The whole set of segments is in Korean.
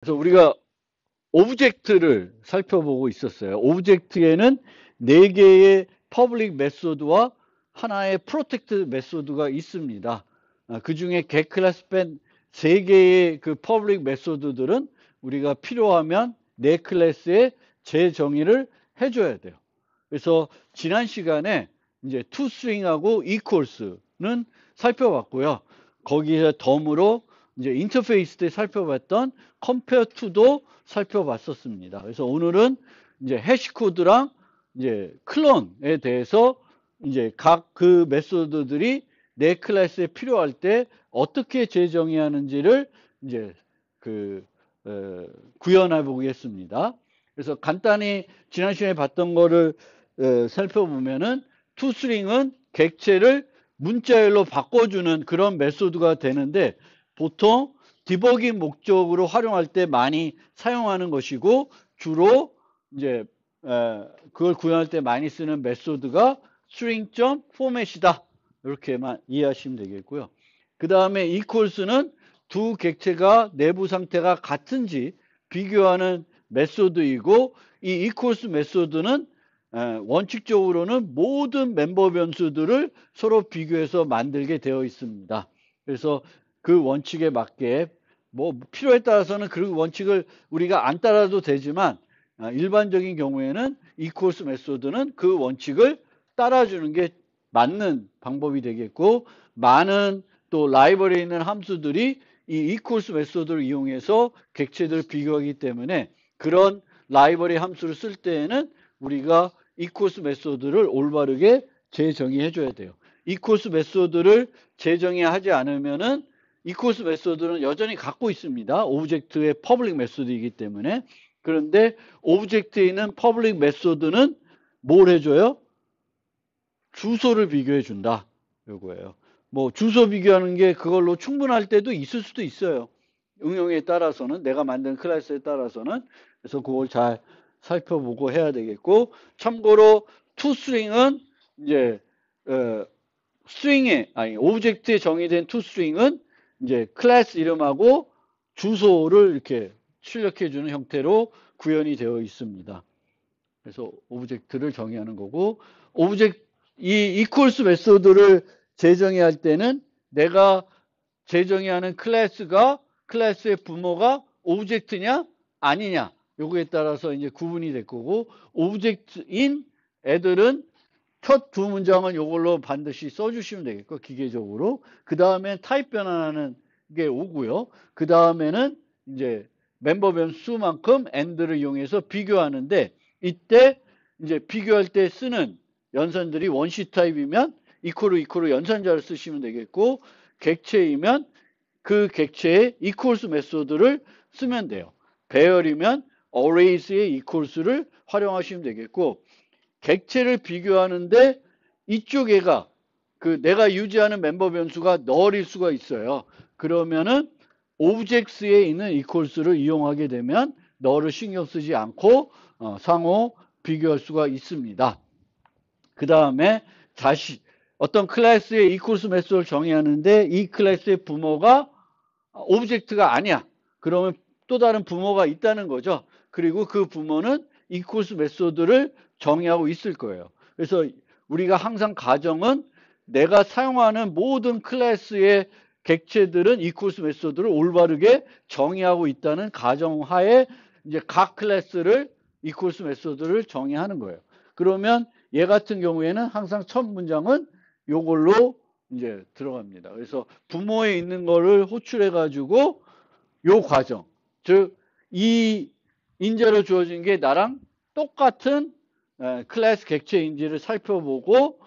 그래서 우리가 오브젝트를 살펴보고 있었어요. 오브젝트에는 4개의 퍼블릭 메소드와 하나의 프로텍트 메소드가 있습니다. 그 중에 getClass 뺀 3개의 그 퍼블릭 메소드들은 우리가 필요하면 내 클래스에 재정의를 해줘야 돼요. 그래서 지난 시간에 이제 toString하고 equals는 살펴봤고요. 거기에 덤으로 이제 인터페이스 때 살펴봤던 compare to도 살펴봤었습니다. 그래서 오늘은 이제 해시코드랑 이제 클론에 대해서 이제 각 그 메소드들이 내 클래스에 필요할 때 어떻게 재정의하는지를 이제 그 구현해 보겠습니다. 그래서 간단히 지난 시간에 봤던 거를 살펴보면은 toString은 객체를 문자열로 바꿔주는 그런 메소드가 되는데 보통 디버깅 목적으로 활용할 때 많이 사용하는 것이고 주로 이제 그걸 구현할 때 많이 쓰는 메소드가 string.format이다. 이렇게만 이해하시면 되겠고요. 그 다음에 equals는 두 객체가 내부 상태가 같은지 비교하는 메소드이고 이 equals 메소드는 원칙적으로는 모든 멤버 변수들을 서로 비교해서 만들게 되어 있습니다. 그래서 그 원칙에 맞게 뭐 필요에 따라서는 그 원칙을 우리가 안 따라도 되지만 일반적인 경우에는 equals 메소드는 그 원칙을 따라주는 게 맞는 방법이 되겠고 많은 또 라이브러리에 있는 함수들이 이 equals 메소드를 이용해서 객체들을 비교하기 때문에 그런 라이브러리 함수를 쓸 때에는 우리가 equals 메소드를 올바르게 재정의해 줘야 돼요. equals 메소드를 재정의하지 않으면은 equals 메소드는 여전히 갖고 있습니다. 오브젝트의 퍼블릭 메소드이기 때문에. 그런데 오브젝트에 있는 퍼블릭 메소드는 뭘 해줘요? 주소를 비교해 준다. 요거예요. 뭐 주소 비교하는 게 그걸로 충분할 때도 있을 수도 있어요. 응용에 따라서는 내가 만든 클래스에 따라서는 그래서 그걸 잘 살펴보고 해야 되겠고 참고로 toString은 이제 스트링에 아니 오브젝트에 정의된 toString은 이제 클래스 이름하고 주소를 이렇게 출력해 주는 형태로 구현이 되어 있습니다. 그래서 오브젝트를 정의하는 거고 오브젝트 이 equals 메소드를 재정의할 때는 내가 재정의하는 클래스의 부모가 오브젝트냐 아니냐 요거에 따라서 이제 구분이 될 거고 오브젝트인 애들은 첫 두 문장은 요걸로 반드시 써주시면 되겠고 기계적으로 그 다음에 타입 변환하는 게 오고요. 그 다음에는 이제 멤버 변수만큼 and를 이용해서 비교하는데 이때 이제 비교할 때 쓰는 연산들이 원시 타입이면 이퀄로 연산자를 쓰시면 되겠고 객체이면 그 객체의 equals 메소드를 쓰면 돼요. 배열이면 arrays의 equals를 활용하시면 되겠고 객체를 비교하는데 이쪽 애가 그 내가 유지하는 멤버 변수가 null일 수가 있어요. 그러면은 objects에 있는 equals를 이용하게 되면 null을 신경 쓰지 않고 상호 비교할 수가 있습니다. 그 다음에 어떤 클래스의 equals 메소드를 정의하는데 이 클래스의 부모가 오브젝트가 아니야. 그러면 또 다른 부모가 있다는 거죠. 그리고 그 부모는 equals 메소드를 정의하고 있을 거예요. 그래서 우리가 항상 가정은 내가 사용하는 모든 클래스의 객체들은 equals 메소드를 올바르게 정의하고 있다는 가정하에 이제 각 클래스를 equals 메소드를 정의하는 거예요. 그러면 얘 같은 경우에는 항상 첫 문장은 요걸로 이제 들어갑니다. 그래서 부모에 있는 거를 호출해 가지고 요 과정, 즉 이 인자로 주어진 게 나랑 똑같은 클래스 객체인지를 살펴보고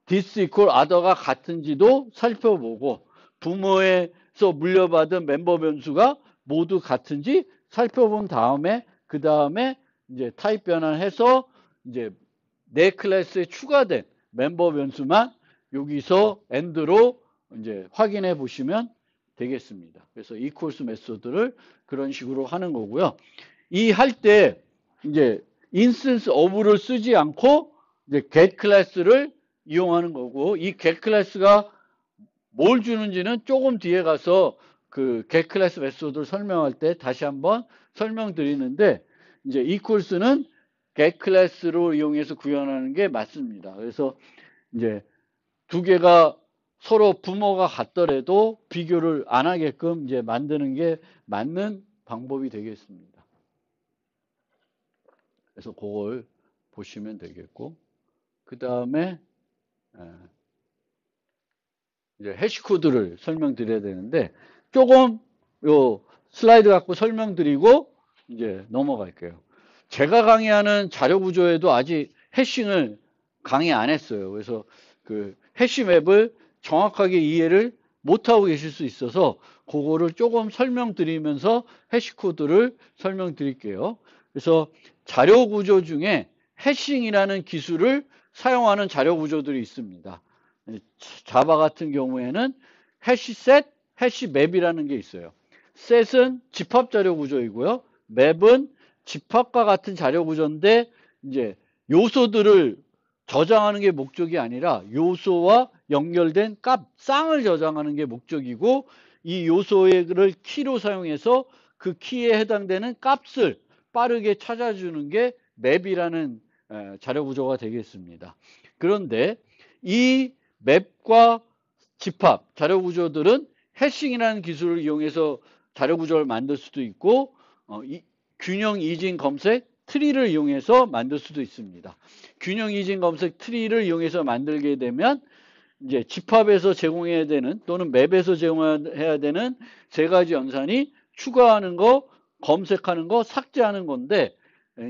this equal other가 같은지도 살펴보고 부모에서 물려받은 멤버 변수가 모두 같은지 살펴본 다음에 그 다음에 이제 타입 변환해서 이제 내 클래스에 추가된 멤버 변수만 여기서 end로 이제 확인해 보시면 되겠습니다. 그래서 equals 메소드를 그런 식으로 하는 거고요. 이 할 때 이제 instance of를 쓰지 않고 이제 get 클래스를 이용하는 거고 이 get 클래스가 뭘 주는지는 조금 뒤에 가서 그 get 클래스 메소드를 설명할 때 다시 한번 설명드리는데, 이제 equals는 get 클래스로 이용해서 구현하는 게 맞습니다. 그래서 이제 두 개가 서로 부모가 같더라도 비교를 안 하게끔 이제 만드는 게 맞는 방법이 되겠습니다. 그래서 그걸 보시면 되겠고, 그 다음에 이제 해시코드를 설명드려야 되는데, 조금 요 슬라이드 갖고 설명드리고 이제 넘어갈게요. 제가 강의하는 자료 구조에도 아직 해싱을 강의 안 했어요. 그래서 그 해시 맵을 정확하게 이해를 못하고 계실 수 있어서 그거를 조금 설명드리면서 해시코드를 설명드릴게요. 그래서 자료 구조 중에 해싱이라는 기술을 사용하는 자료 구조들이 있습니다. 자바 같은 경우에는 해시셋, 해시맵이라는 게 있어요. 셋은 집합 자료 구조이고요. 맵은 집합과 같은 자료 구조인데 이제 요소들을 저장하는 게 목적이 아니라 요소와 연결된 값, 쌍을 저장하는 게 목적이고, 이 요소를 키로 사용해서 그 키에 해당되는 값을 빠르게 찾아주는 게 맵이라는 자료 구조가 되겠습니다. 그런데 이 맵과 집합 자료 구조들은 해싱이라는 기술을 이용해서 자료 구조를 만들 수도 있고, 균형 이진 검색 트리를 이용해서 만들 수도 있습니다. 균형 이진 검색 트리를 이용해서 만들게 되면 이제 집합에서 제공해야 되는 또는 맵에서 제공해야 되는 세 가지 연산이 추가하는 거, 검색하는 거, 삭제하는 건데,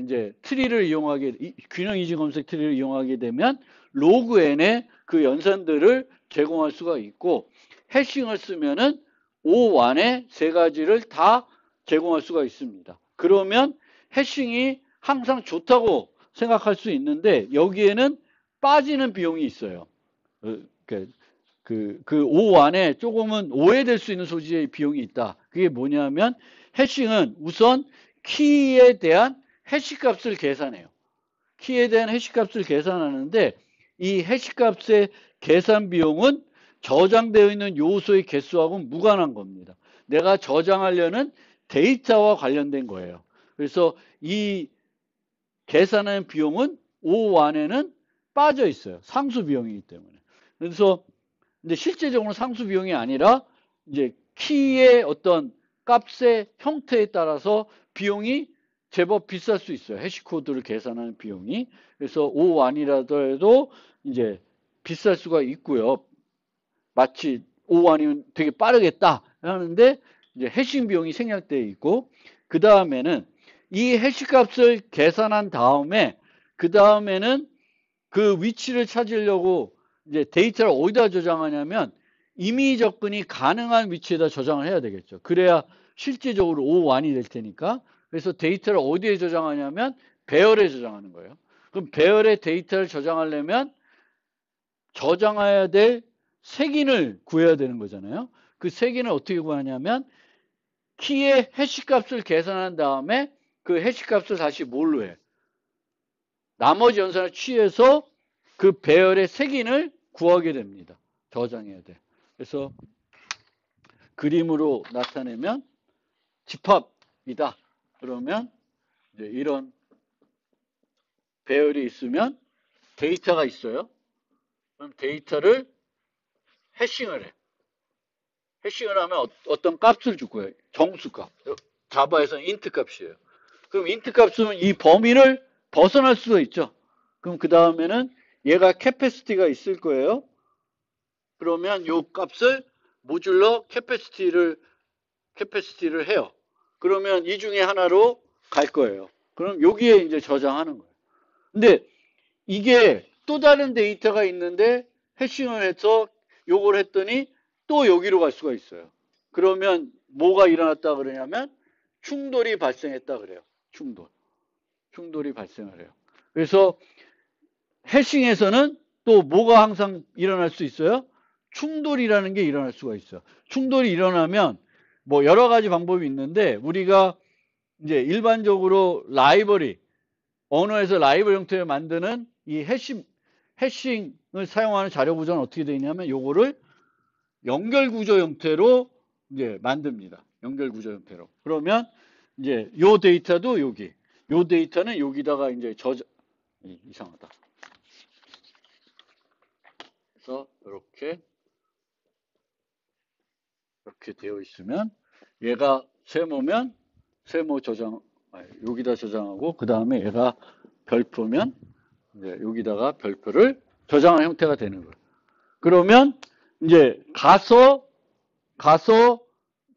이제 트리를 이용하게, 균형 이진 검색 트리를 이용하게 되면 로그 n에 그 연산들을 제공할 수가 있고, 해싱을 쓰면은 O1의 세 가지를 다 제공할 수가 있습니다. 그러면 해싱이 항상 좋다고 생각할 수 있는데, 여기에는 빠지는 비용이 있어요. 그 O 안에 조금은 오해될 수 있는 소지의 비용이 있다. 그게 뭐냐면, 해싱은 우선 키에 대한 해시값을 계산해요. 키에 대한 해시값을 계산하는데, 이 해시값의 계산 비용은 저장되어 있는 요소의 개수하고는 무관한 겁니다. 내가 저장하려는 데이터와 관련된 거예요. 그래서 이 계산하는 비용은 O 안에는 빠져 있어요. 상수 비용이기 때문에. 그래서 근데 실제적으로 상수 비용이 아니라 이제 키의 어떤 값의 형태에 따라서 비용이 제법 비쌀 수 있어요. 해시코드를 계산하는 비용이. 그래서 O1이라도 이제 비쌀 수가 있고요. 마치 O1이면 되게 빠르겠다 하는데 이제 해싱 비용이 생략되어 있고, 그 다음에는 이 해시값을 계산한 다음에 그 다음에는 그 위치를 찾으려고 이제 데이터를 어디다 저장하냐면 임의 접근이 가능한 위치에다 저장을 해야 되겠죠. 그래야 실제적으로 O1이 될 테니까. 그래서 데이터를 어디에 저장하냐면 배열에 저장하는 거예요. 그럼 배열에 데이터를 저장하려면 저장해야 될 색인을 구해야 되는 거잖아요. 그 색인을 어떻게 구하냐면 키의 해시값을 계산한 다음에 그 해시값을 다시 뭘로 해? 나머지 연산을 취해서 그 배열의 색인을 구하게 됩니다. 저장해야 돼. 그래서 그림으로 나타내면 집합이다. 그러면 이제 이런 배열이 있으면 데이터가 있어요. 그럼 데이터를 해싱을 해. 해싱을 하면 어떤 값을 줄 거예요. 정수값. 자바에서는 int 값이에요. 그럼 int 값은 이 범위를 벗어날 수도 있죠. 그럼 그 다음에는 얘가 캐패시티가 있을 거예요. 그러면 요 값을 모듈러 캐패시티를 해요. 그러면 이 중에 하나로 갈 거예요. 그럼 여기에 이제 저장하는 거예요. 근데 이게 또 다른 데이터가 있는데 해싱을 해서 요걸 했더니 또 여기로 갈 수가 있어요. 그러면 뭐가 일어났다 그러냐면 충돌이 발생했다 그래요. 충돌이 발생을 해요. 그래서 해싱에서는 또 뭐가 항상 일어날 수 있어요? 충돌이라는 게 일어날 수가 있어요. 충돌이 일어나면 뭐 여러 가지 방법이 있는데, 우리가 이제 일반적으로 라이브러리, 언어에서 라이브러리 형태를 만드는 이 해싱을 사용하는 자료 구조는 어떻게 되어 있냐면 요거를 연결 구조 형태로 이제 만듭니다. 연결 구조 형태로. 그러면 이제 요 데이터도 여기, 요 데이터는 여기다가 이제 이상하다. 그래서 이렇게 되어 있으면 얘가 세모면 세모 여기다 저장하고 그 다음에 얘가 별표면 이제 여기다가 별표를 저장한 형태가 되는 거예요. 그러면 이제 가서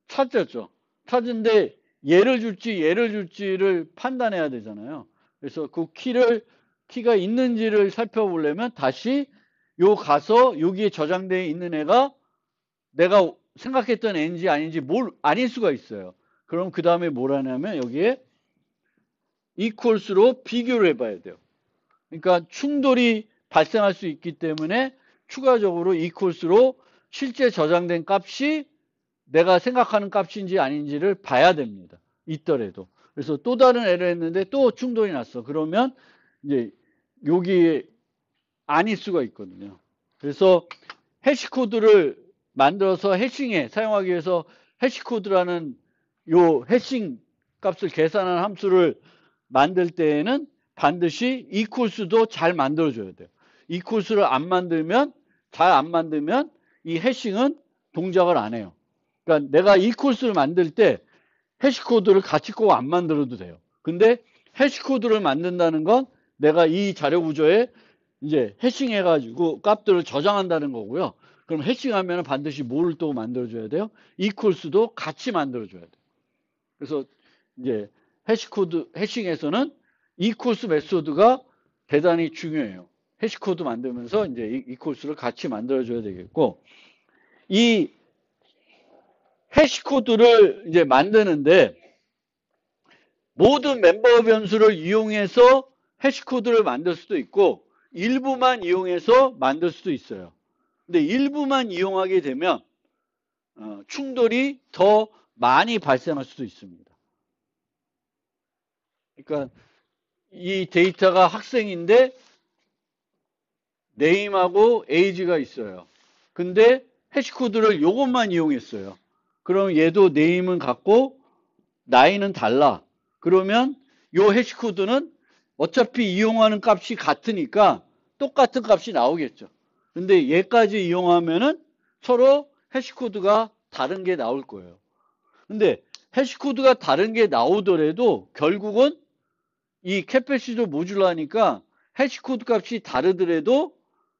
찾았죠. 찾은데 얘를 줄지를 판단해야 되잖아요. 그래서 그 키가 있는지를 살펴보려면 다시 가서 여기에 저장되어 있는 애가 내가 생각했던 애인지 아닌지 아닐 수가 있어요. 그럼 그 다음에 뭘 하냐면 여기에 equals로 비교를 해봐야 돼요. 그러니까 충돌이 발생할 수 있기 때문에 추가적으로 equals로 실제 저장된 값이 내가 생각하는 값인지 아닌지를 봐야 됩니다. 있더라도. 그래서 또 다른 애를 했는데 또 충돌이 났어. 그러면 이제 여기에 아닐 수가 있거든요. 그래서 해시코드를 만들어서 해싱에 사용하기 위해서 해시코드라는 요 해싱 값을 계산하는 함수를 만들 때에는 반드시 equals도 잘 만들어줘야 돼요. equals를 잘 안 만들면 이 해싱은 동작을 안 해요. 그러니까 내가 equals를 만들 때 해시코드를 같이 꼭 안 만들어도 돼요. 근데 해시코드를 만든다는 건 내가 이 자료 구조에 이제 해싱해가지고 값들을 저장한다는 거고요. 그럼 해싱하면 반드시 뭐를 또 만들어줘야 돼요? equals도 같이 만들어줘야 돼요. 그래서 이제 해싱에서는 equals 메소드가 대단히 중요해요. 해시코드 만들면서 이제 equals를 같이 만들어줘야 되겠고, 이 해시코드를 이제 만드는데 모든 멤버 변수를 이용해서 해시코드를 만들 수도 있고 일부만 이용해서 만들 수도 있어요. 근데 일부만 이용하게 되면 충돌이 더 많이 발생할 수도 있습니다. 그러니까 이 데이터가 학생인데 네임하고 에이지가 있어요. 근데 해시코드를 이것만 이용했어요. 그럼 얘도 네임은 같고 나이는 달라. 그러면 요 해시코드는 어차피 이용하는 값이 같으니까 똑같은 값이 나오겠죠. 근데 얘까지 이용하면은 서로 해시코드가 다른 게 나올 거예요. 근데 해시코드가 다른 게 나오더라도 결국은 이 캐패시도 모듈라니까 해시코드 값이 다르더라도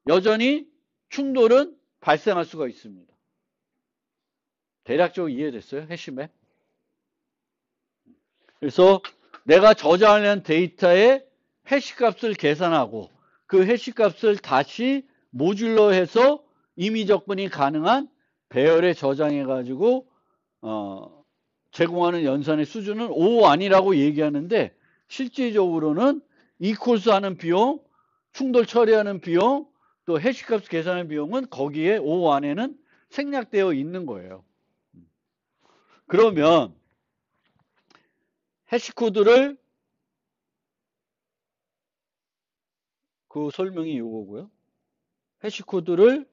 여전히 충돌은 발생할 수가 있습니다. 대략적으로 이해됐어요? 해시맵? 그래서 내가 저장하려는 데이터의 해시값을 계산하고 그 해시값을 다시 모듈러해서 임의 접근이 가능한 배열에 저장해가지고 제공하는 연산의 수준은 O1이라고 얘기하는데 실질적으로는 equals 하는 비용, 충돌 처리하는 비용, 또 해시값 계산하는 비용은 거기에 O1에는 생략되어 있는 거예요. 그러면 해시코드를 그 설명이 이거고요. 해시코드를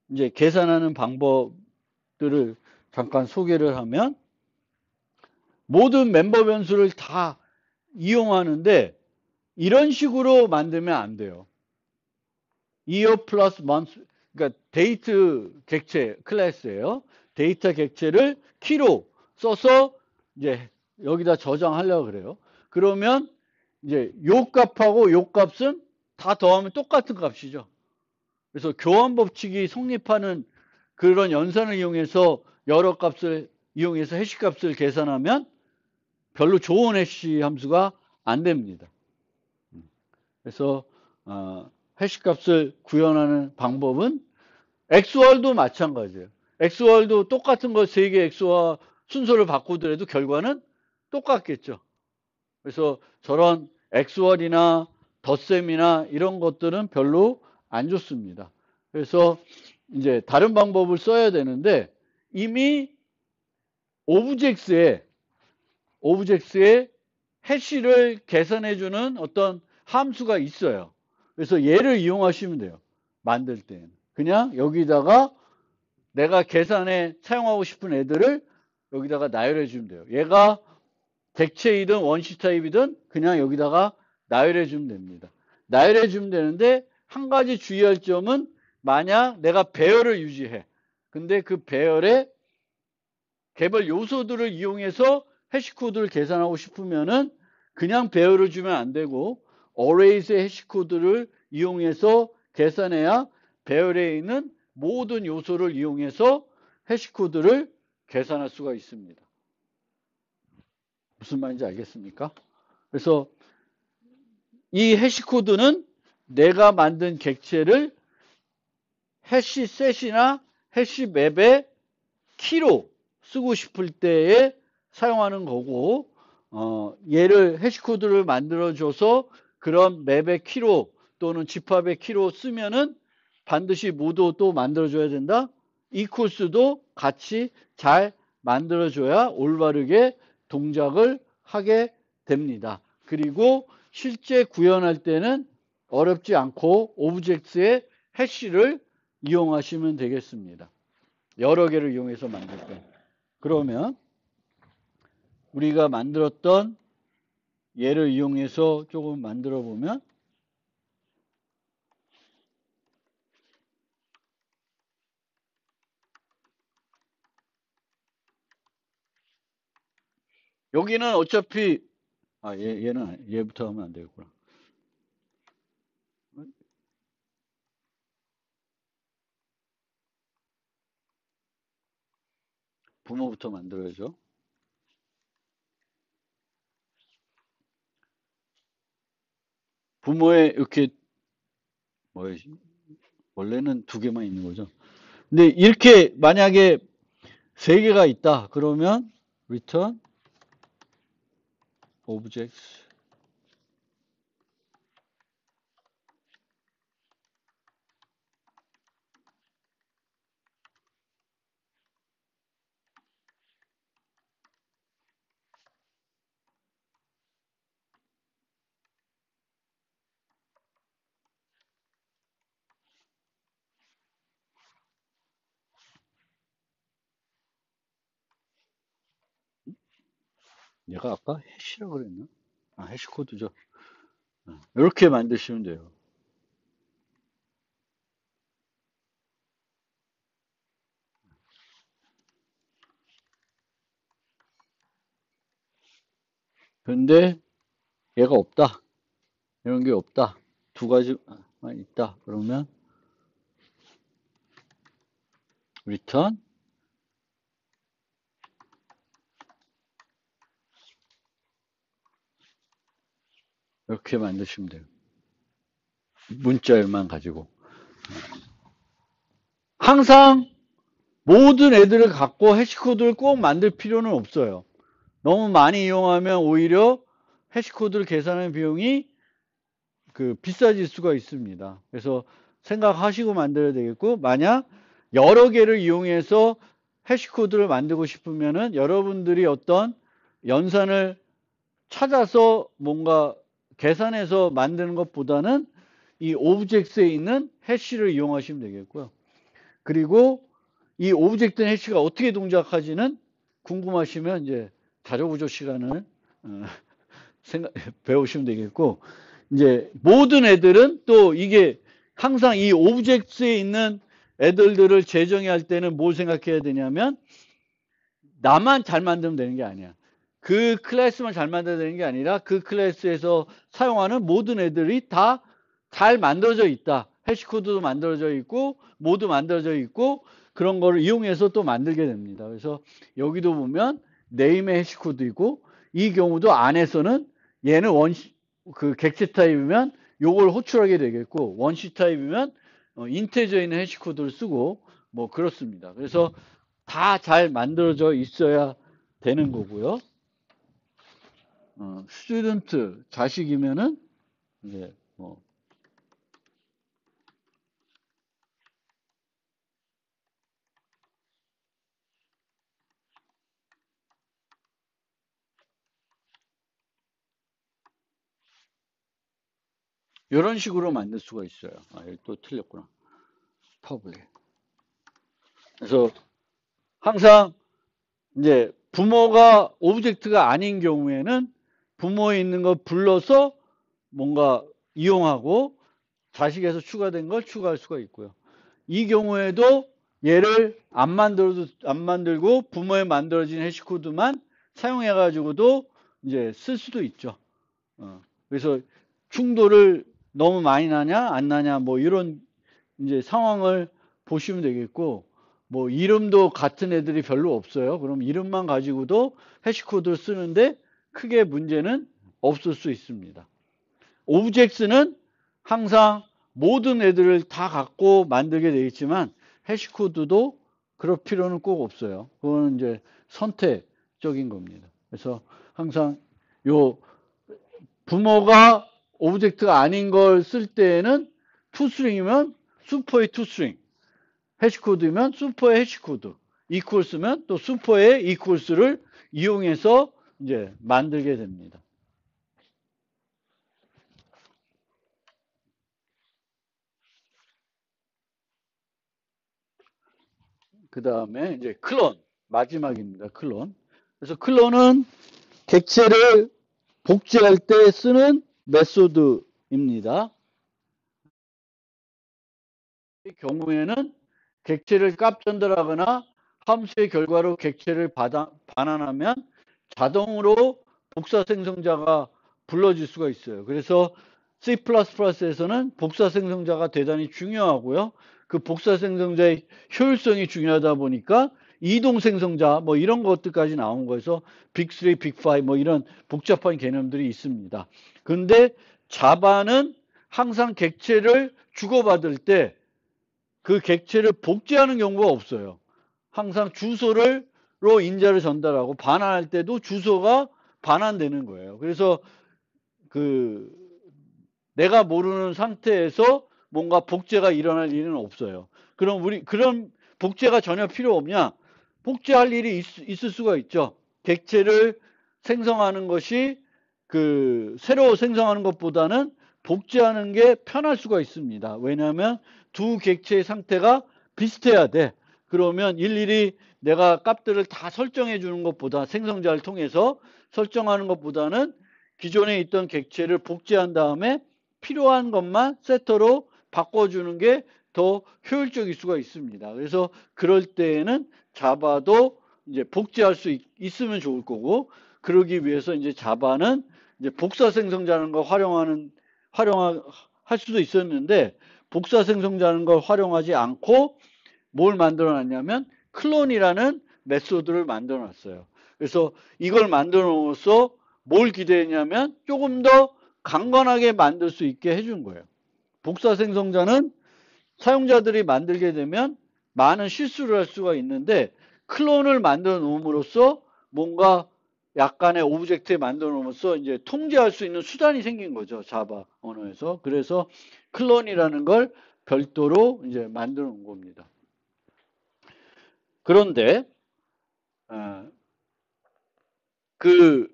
이제 계산하는 방법들을 잠깐 소개를 하면 모든 멤버 변수를 다 이용하는데 이런 식으로 만들면 안 돼요. year 플러스 month, 그러니까 데이트 객체 클래스예요. 데이터 객체를 키로 써서 이제 여기다 저장하려고 그래요. 그러면 이제 요 값하고 요 값은 다 더하면 똑같은 값이죠. 그래서 교환 법칙이 성립하는 그런 연산을 이용해서 여러 값을 이용해서 해시 값을 계산하면 별로 좋은 해시 함수가 안 됩니다. 그래서 해시 값을 구현하는 방법은 XOR도 마찬가지예요. XOR도 똑같은 걸 3개 XOR 순서를 바꾸더라도 결과는 똑같겠죠. 그래서 저런 XOR이나 덧셈이나 이런 것들은 별로 안 좋습니다. 그래서 이제 다른 방법을 써야 되는데 이미 오브젝트에 해시를 계산해주는 어떤 함수가 있어요. 그래서 얘를 이용하시면 돼요. 만들 때는. 그냥 여기다가 내가 계산에 사용하고 싶은 애들을 여기다가 나열해 주면 돼요. 얘가 객체이든 원시 타입이든 그냥 여기다가 나열해 주면 됩니다. 나열해 주면 되는데 한 가지 주의할 점은 만약 내가 배열을 유지해. 근데 그 배열에 개별 요소들을 이용해서 해시코드를 계산하고 싶으면은 그냥 배열을 주면 안 되고 어레이스의 해시코드를 이용해서 계산해야 배열에 있는 모든 요소를 이용해서 해시코드를 계산할 수가 있습니다. 무슨 말인지 알겠습니까? 그래서 이 해시코드는 내가 만든 객체를 해시셋이나 해시맵의 키로 쓰고 싶을 때에 사용하는 거고, 얘를 해시코드를 만들어줘서 그런 맵의 키로 또는 집합의 키로 쓰면은 반드시 모두 또 만들어줘야 된다. equals도 같이 잘 만들어줘야 올바르게 동작을 하게 됩니다. 그리고 실제 구현할 때는 어렵지 않고 오브젝트의 해시를 이용하시면 되겠습니다. 여러 개를 이용해서 만들 때. 그러면 우리가 만들었던 얘를 이용해서 조금 만들어 보면 여기는 어차피 얘는 얘부터 하면 안 되겠구나. 부모부터 만들어야죠. 부모에 이렇게 뭐지? 원래는 두 개만 있는 거죠. 근데 이렇게 만약에 세 개가 있다. 그러면 return objects 얘가 아까 해시라고 그랬나? 해시 코드죠. 이렇게 만드시면 돼요. 근데 얘가 없다. 이런 게 없다. 두 가지만 있다. 그러면 return 이렇게 만드시면 돼요. 문자열만 가지고. 항상 모든 애들을 갖고 해시코드를 꼭 만들 필요는 없어요. 너무 많이 이용하면 오히려 해시코드를 계산하는 비용이 비싸질 수가 있습니다. 그래서 생각하시고 만들어야 되겠고, 만약 여러 개를 이용해서 해시코드를 만들고 싶으면은 여러분들이 어떤 연산을 찾아서 뭔가 계산해서 만드는 것보다는 이 오브젝트에 있는 해시를 이용하시면 되겠고요. 그리고 이 오브젝트 해시가 어떻게 동작하지는 궁금하시면 이제 자료구조 시간을 배우시면 되겠고, 이제 모든 애들은 또 이게 항상 이 오브젝트에 있는 애들을 재정의할 때는 뭘 생각해야 되냐면 나만 잘 만들면 되는 게 아니야. 그 클래스만 잘 만들어야 되는 게 아니라 그 클래스에서 사용하는 모든 애들이 다 잘 만들어져 있다. 해시코드도 만들어져 있고 모두 만들어져 있고 그런 거를 이용해서 또 만들게 됩니다. 그래서 여기도 보면 네임의 해시코드이고 이 경우도 안에서는 얘는 객체 타입이면 요걸 호출하게 되겠고 원시 타입이면 인테저에 있는 해시코드를 쓰고 뭐 그렇습니다. 그래서 다 잘 만들어져 있어야 되는 거고요. 스튜던트 자식이면은 이제 뭐 이런 식으로 만들 수가 있어요. 여기 또 틀렸구나. 퍼블릭. 그래서 항상 이제 부모가 오브젝트가 아닌 경우에는 부모에 있는 걸 불러서 뭔가 이용하고 자식에서 추가된 걸 추가할 수가 있고요. 이 경우에도 얘를 안 만들고 부모에 만들어진 해시코드만 사용해 가지고도 이제 쓸 수도 있죠. 그래서 충돌을 너무 많이 나냐 안 나냐 뭐 이런 이제 상황을 보시면 되겠고, 뭐 이름도 같은 애들이 별로 없어요. 그럼 이름만 가지고도 해시코드를 쓰는데 크게 문제는 없을 수 있습니다. 오브젝트는 항상 모든 애들을 다 갖고 만들게 되어 있지만 해시코드도 그럴 필요는 꼭 없어요. 그거는 이제 선택적인 겁니다. 그래서 항상 요 부모가 오브젝트가 아닌 걸 쓸 때에는 투스트링이면 슈퍼의 투스트링, 해시코드면 슈퍼의 해시코드, 이퀄스면 또 슈퍼의 이퀄스를 이용해서 이제 만들게 됩니다. 그 다음에 이제 클론, 마지막입니다. 클론. 그래서 클론은 객체를 복제할 때 쓰는 메소드입니다. 이 경우에는 객체를 깝전달하거나 함수의 결과로 객체를 반환하면 자동으로 복사 생성자가 불러질 수가 있어요. 그래서 C++에서는 복사 생성자가 대단히 중요하고요. 그 복사 생성자의 효율성이 중요하다 보니까 이동 생성자 뭐 이런 것들까지 나온 거에서 빅3, 빅5 뭐 이런 복잡한 개념들이 있습니다. 그런데 자바는 항상 객체를 주고받을 때 그 객체를 복제하는 경우가 없어요. 항상 주소로 인자를 전달하고 반환할 때도 주소가 반환되는 거예요. 그래서 그 내가 모르는 상태에서 뭔가 복제가 일어날 일은 없어요. 그럼 우리 그런 복제가 전혀 필요 없냐? 복제할 일이 있을 수가 있죠. 객체를 생성하는 것이 그 새로 생성하는 것보다는 복제하는 게 편할 수가 있습니다. 왜냐하면 두 객체의 상태가 비슷해야 돼. 그러면 일일이 내가 값들을 다 설정해 주는 것보다 생성자를 통해서 설정하는 것보다는 기존에 있던 객체를 복제한 다음에 필요한 것만 세터로 바꿔주는 게 더 효율적일 수가 있습니다. 그래서 그럴 때에는 자바도 이제 복제할 수 있으면 좋을 거고, 그러기 위해서 이제 자바는 이제 복사 생성자는 걸 활용할 수도 있었는데, 복사 생성자는 걸 활용하지 않고 뭘 만들어 놨냐면 클론이라는 메소드를 만들어 놨어요. 그래서 이걸 만들어 놓으면서 뭘 기대했냐면 조금 더 강건하게 만들 수 있게 해준 거예요. 복사 생성자는 사용자들이 만들게 되면 많은 실수를 할 수가 있는데 클론을 만들어 놓음으로써 뭔가 약간의 오브젝트에 만들어 놓으면서 이제 통제할 수 있는 수단이 생긴 거죠. 자바 언어에서. 그래서 클론이라는 걸 별도로 이제 만들어 놓은 겁니다. 그런데 그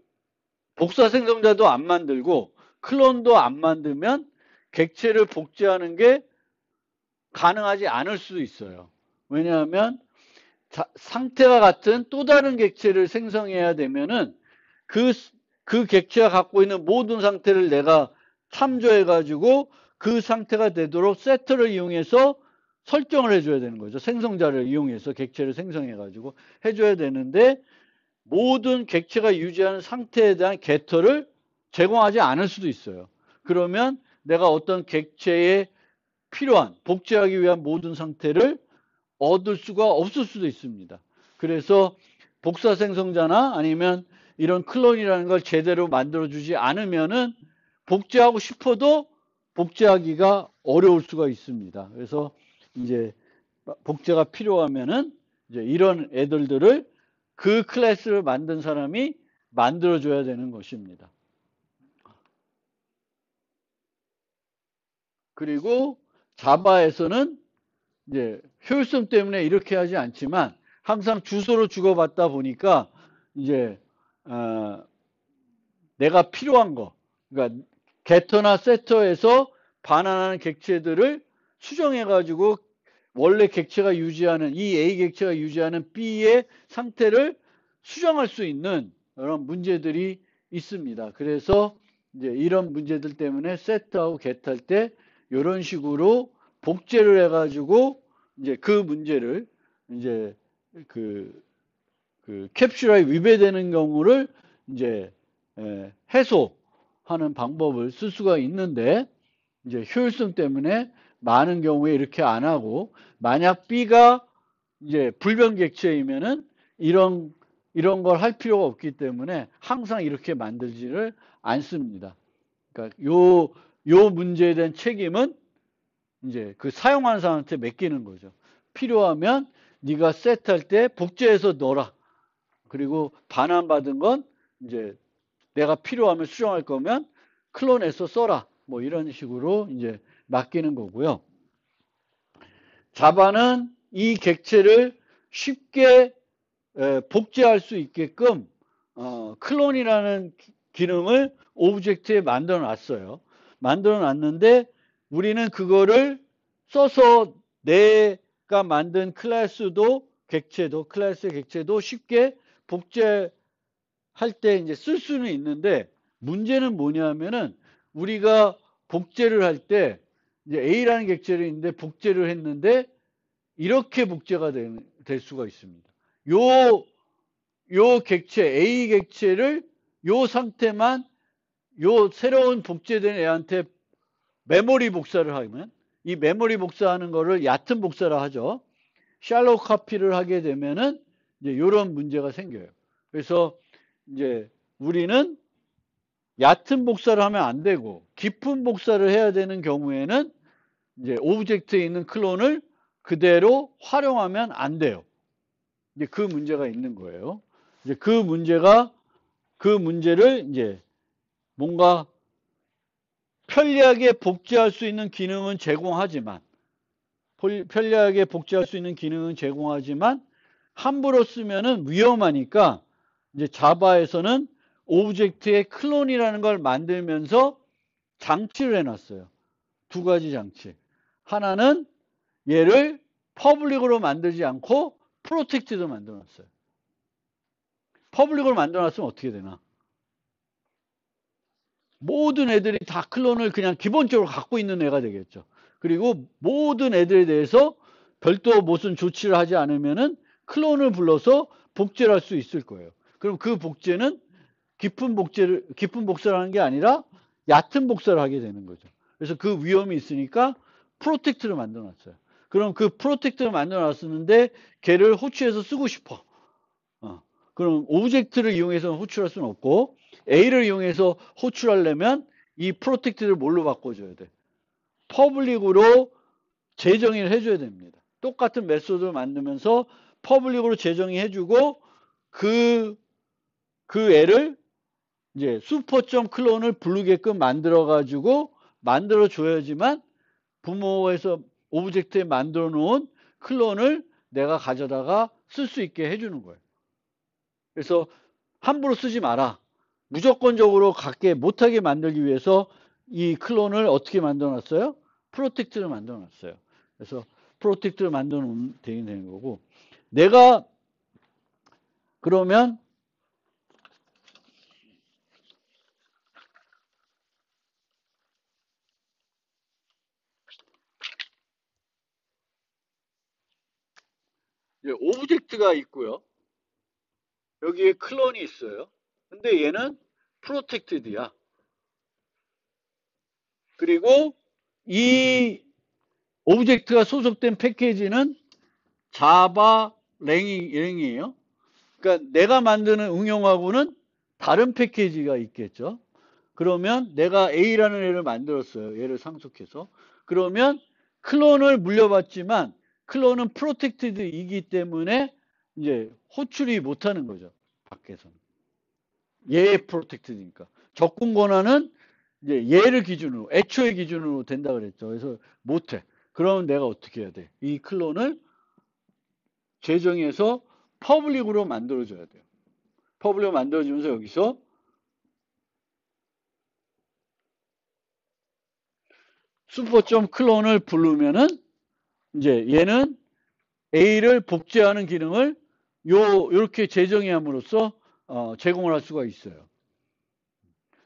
복사 생성자도 안 만들고 클론도 안 만들면 객체를 복제하는 게 가능하지 않을 수도 있어요. 왜냐하면 상태가 같은 또 다른 객체를 생성해야 되면은 그 객체가 갖고 있는 모든 상태를 내가 참조해 가지고 그 상태가 되도록 세트를 이용해서 설정을 해줘야 되는 거죠. 생성자를 이용해서 객체를 생성해 가지고 해줘야 되는데 모든 객체가 유지하는 상태에 대한 게터를 제공하지 않을 수도 있어요. 그러면 내가 어떤 객체에 필요한 복제하기 위한 모든 상태를 얻을 수가 없을 수도 있습니다. 그래서 복사 생성자나 아니면 이런 클론이라는 걸 제대로 만들어주지 않으면은 복제하고 싶어도 복제하기가 어려울 수가 있습니다. 그래서 이제 복제가 필요하면은 이제 이런 애들을 그 클래스를 만든 사람이 만들어줘야 되는 것입니다. 그리고 자바에서는 이제 효율성 때문에 이렇게 하지 않지만 항상 주소로 주고받다 보니까 이제 내가 필요한 거, 그러니까 게터나 세터에서 반환하는 객체들을 수정해 가지고 원래 객체가 유지하는 이 A 객체가 유지하는 B의 상태를 수정할 수 있는 그런 문제들이 있습니다. 그래서 이제 이런 문제들 때문에 set하고 get할 때 이런 식으로 복제를 해가지고 이제 그 문제를 이제 그 캡슐화에 위배되는 경우를 이제 해소하는 방법을 쓸 수가 있는데 이제 효율성 때문에 많은 경우에 이렇게 안 하고 만약 B가 이제 불변객체이면은 이런 걸 할 필요가 없기 때문에 항상 이렇게 만들지를 않습니다. 그러니까 요 문제에 대한 책임은 이제 그 사용하는 사람한테 맡기는 거죠. 필요하면 네가 세트할 때 복제해서 넣어라. 그리고 반환받은 건 이제 내가 필요하면 수정할 거면 클론해서 써라. 뭐 이런 식으로 이제 맡기는 거고요. 자바는 이 객체를 쉽게 복제할 수 있게끔 클론이라는 기능을 오브젝트에 만들어 놨어요. 만들어 놨는데 우리는 그거를 써서 내가 만든 클래스의 객체도 쉽게 복제할 때 이제 쓸 수는 있는데 문제는 뭐냐면은 우리가 복제를 할 때 이제 A라는 객체를 있는데 복제를 했는데 이렇게 복제가 될 수가 있습니다. 요 객체, A 객체를 요 상태만 요 새로운 복제된 애한테 메모리 복사를 하면 이 메모리 복사하는 거를 얕은 복사라 하죠. 샬로우 카피를 하게 되면은 이제 이런 문제가 생겨요. 그래서 이제 우리는 얕은 복사를 하면 안 되고 깊은 복사를 해야 되는 경우에는 이제 오브젝트에 있는 클론을 그대로 활용하면 안 돼요. 이제 그 문제가 있는 거예요. 이제 그 문제를 이제 뭔가 편리하게 복제할 수 있는 기능은 제공하지만 편리하게 복제할 수 있는 기능은 제공하지만 함부로 쓰면은 위험하니까 이제 자바에서는 오브젝트의 클론이라는 걸 만들면서 장치를 해놨어요. 두 가지 장치. 하나는 얘를 퍼블릭으로 만들지 않고 프로텍티드로 만들어놨어요. 퍼블릭으로 만들어놨으면 어떻게 되나? 모든 애들이 다 클론을 그냥 기본적으로 갖고 있는 애가 되겠죠. 그리고 모든 애들에 대해서 별도 무슨 조치를 하지 않으면은 클론을 불러서 복제를 할 수 있을 거예요. 그럼 그 복제는 깊은 복사를 하는 게 아니라 얕은 복사를 하게 되는 거죠. 그래서 그 위험이 있으니까 프로텍트를 만들어 놨어요. 그럼 그 프로텍트를 만들어 놨었는데 걔를 호출해서 쓰고 싶어. 그럼 오브젝트를 이용해서 호출할 수는 없고 A를 이용해서 호출하려면 이 프로텍트를 뭘로 바꿔줘야 돼? 퍼블릭으로 재정의를 해줘야 됩니다. 똑같은 메소드를 만들면서 퍼블릭으로 재정의해주고 그 애를 이제 슈퍼점 클론을 부르게끔 만들어가지고 만들어줘야지만 부모에서 오브젝트에 만들어 놓은 클론을 내가 가져다가 쓸 수 있게 해주는 거예요. 그래서 함부로 쓰지 마라. 무조건적으로 갖게 못하게 만들기 위해서 이 클론을 어떻게 만들어 놨어요? 프로텍트를 만들어 놨어요. 그래서 프로텍트를 만들어 놓으면 되는 거고 내가 그러면 오브젝트가 있고요. 여기에 클론이 있어요. 근데 얘는 프로텍티드야. 그리고 이 오브젝트가 소속된 패키지는 자바 랭이에요. 그러니까 내가 만드는 응용하고는 다른 패키지가 있겠죠. 그러면 내가 A라는 애를 만들었어요. 얘를 상속해서. 그러면 클론을 물려받지만 클론은 프로텍티드이기 때문에 이제 호출이 못하는 거죠. 밖에서는. 얘 프로텍트니까. 접근 권한은 이제 얘를 기준으로, 애초의 기준으로 된다 그랬죠. 그래서 못해. 그러면 내가 어떻게 해야 돼? 이 클론을 재정해서 퍼블릭으로 만들어줘야 돼요. 퍼블릭으로 만들어주면서 여기서 슈퍼점 클론을 부르면은 이제 얘는 A를 복제하는 기능을 요렇게 재정의함으로써 제공을 할 수가 있어요.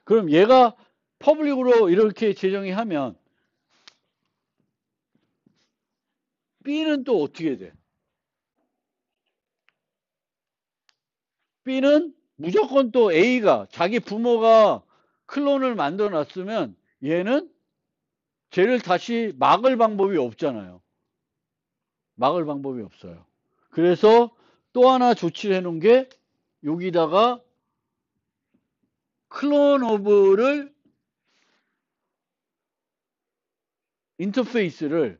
그럼 얘가 퍼블릭으로 이렇게 재정의하면 B는 또 어떻게 돼? B는 무조건 또 A가 자기 부모가 클론을 만들어 놨으면 얘는 쟤를 다시 막을 방법이 없잖아요. 막을 방법이 없어요. 그래서 또 하나 조치를 해놓은 게 여기다가 클론 오브를 인터페이스를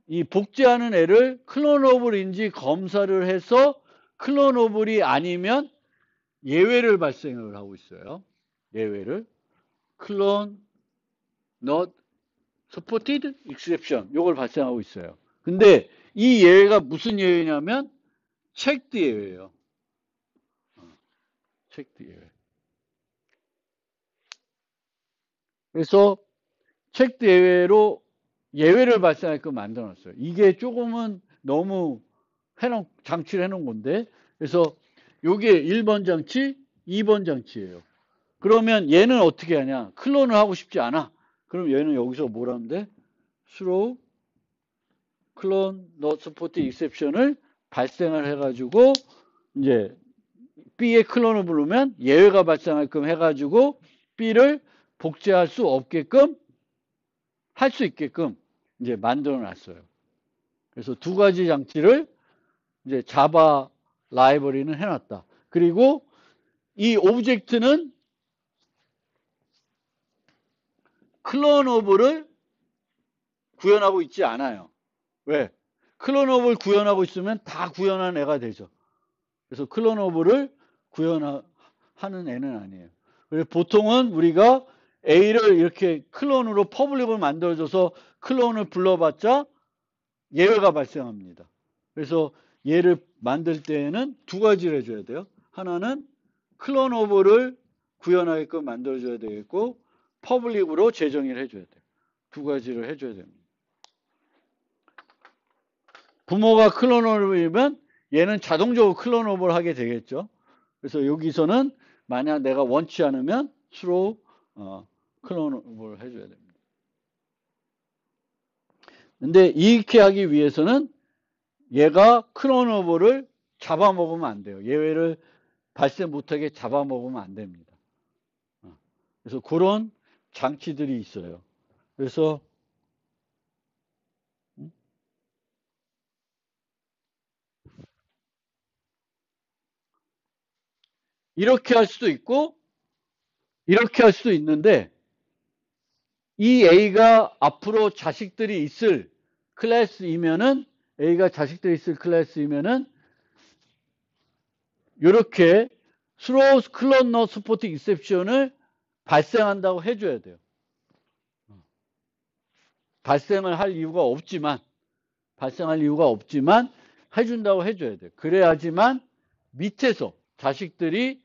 이 복제하는 애를 클론 오브인지 검사를 해서 클론 오브이 아니면 예외를 발생을 하고 있어요. 예외를 클론 not supported exception 요걸 발생하고 있어요. 근데 이 예외가 무슨 예외냐면 체크드 예외예요. 체크드 예외. 그래서 체크드 예외로 예외를 발생하게끔 만들어놨어요. 이게 조금은 너무 장치를 해놓은 건데, 그래서 요게 1번 장치, 2번 장치예요. 그러면 얘는 어떻게 하냐? 클론을 하고 싶지 않아. 그럼 얘는 여기서 뭐라는데? throw clone not support exception을 발생을 해가지고 이제 B의 클론을 부르면 예외가 발생하게끔 해가지고 B를 복제할 수 없게끔 할 수 있게끔 이제 만들어 놨어요. 그래서 두 가지 장치를 이제 자바 라이브러리는 해놨다. 그리고 이 오브젝트는 클론 오브를 구현하고 있지 않아요. 왜? 클론 오브를 구현하고 있으면 다 구현한 애가 되죠. 그래서 클론 오브를 구현하는 애는 아니에요. 그래서 보통은 우리가 A를 이렇게 클론으로 퍼블릭을 만들어줘서 클론을 불러봤자 예외가 발생합니다. 그래서 얘를 만들 때에는 두 가지를 해줘야 돼요. 하나는 클론 오브를 구현하게끔 만들어줘야 되겠고 퍼블릭으로 재정의를 해줘야 돼요. 두 가지를 해줘야 됩니다. 부모가 클론 오브이면 얘는 자동적으로 클론 오브를 하게 되겠죠. 그래서 여기서는 만약 내가 원치 않으면 throw 클론 오브를 해줘야 됩니다. 근데 이렇게 하기 위해서는 얘가 클론 오브를 잡아먹으면 안 돼요. 예외를 발생 못하게 잡아먹으면 안 됩니다. 그래서 그런 장치들이 있어요. 그래서 이렇게 할 수도 있고 이렇게 할 수도 있는데 이 A가 앞으로 자식들이 있을 클래스이면은 A가 자식들이 있을 클래스이면은 이렇게 throw clone not support exception을 발생한다고 해줘야 돼요. 발생을 할 이유가 없지만 해준다고 해줘야 돼요. 그래야지만 밑에서 자식들이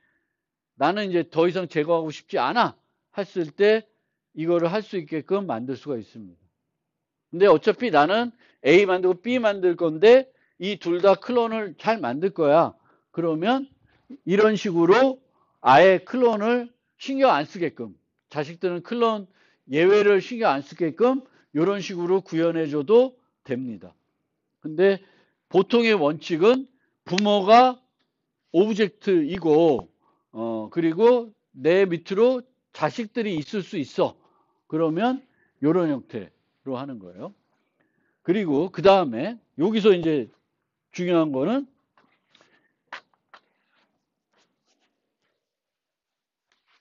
나는 이제 더 이상 제거하고 싶지 않아 했을 때 이거를 할 수 있게끔 만들 수가 있습니다. 근데 어차피 나는 A 만들고 B 만들 건데 이 둘 다 클론을 잘 만들 거야. 그러면 이런 식으로 아예 클론을 신경 안 쓰게끔 자식들은 클론 예외를 신경 안 쓰게끔 이런 식으로 구현해줘도 됩니다. 근데 보통의 원칙은 부모가 오브젝트이고 그리고 내 밑으로 자식들이 있을 수 있어. 그러면 이런 형태로 하는 거예요. 그리고 그 다음에 여기서 이제 중요한 거는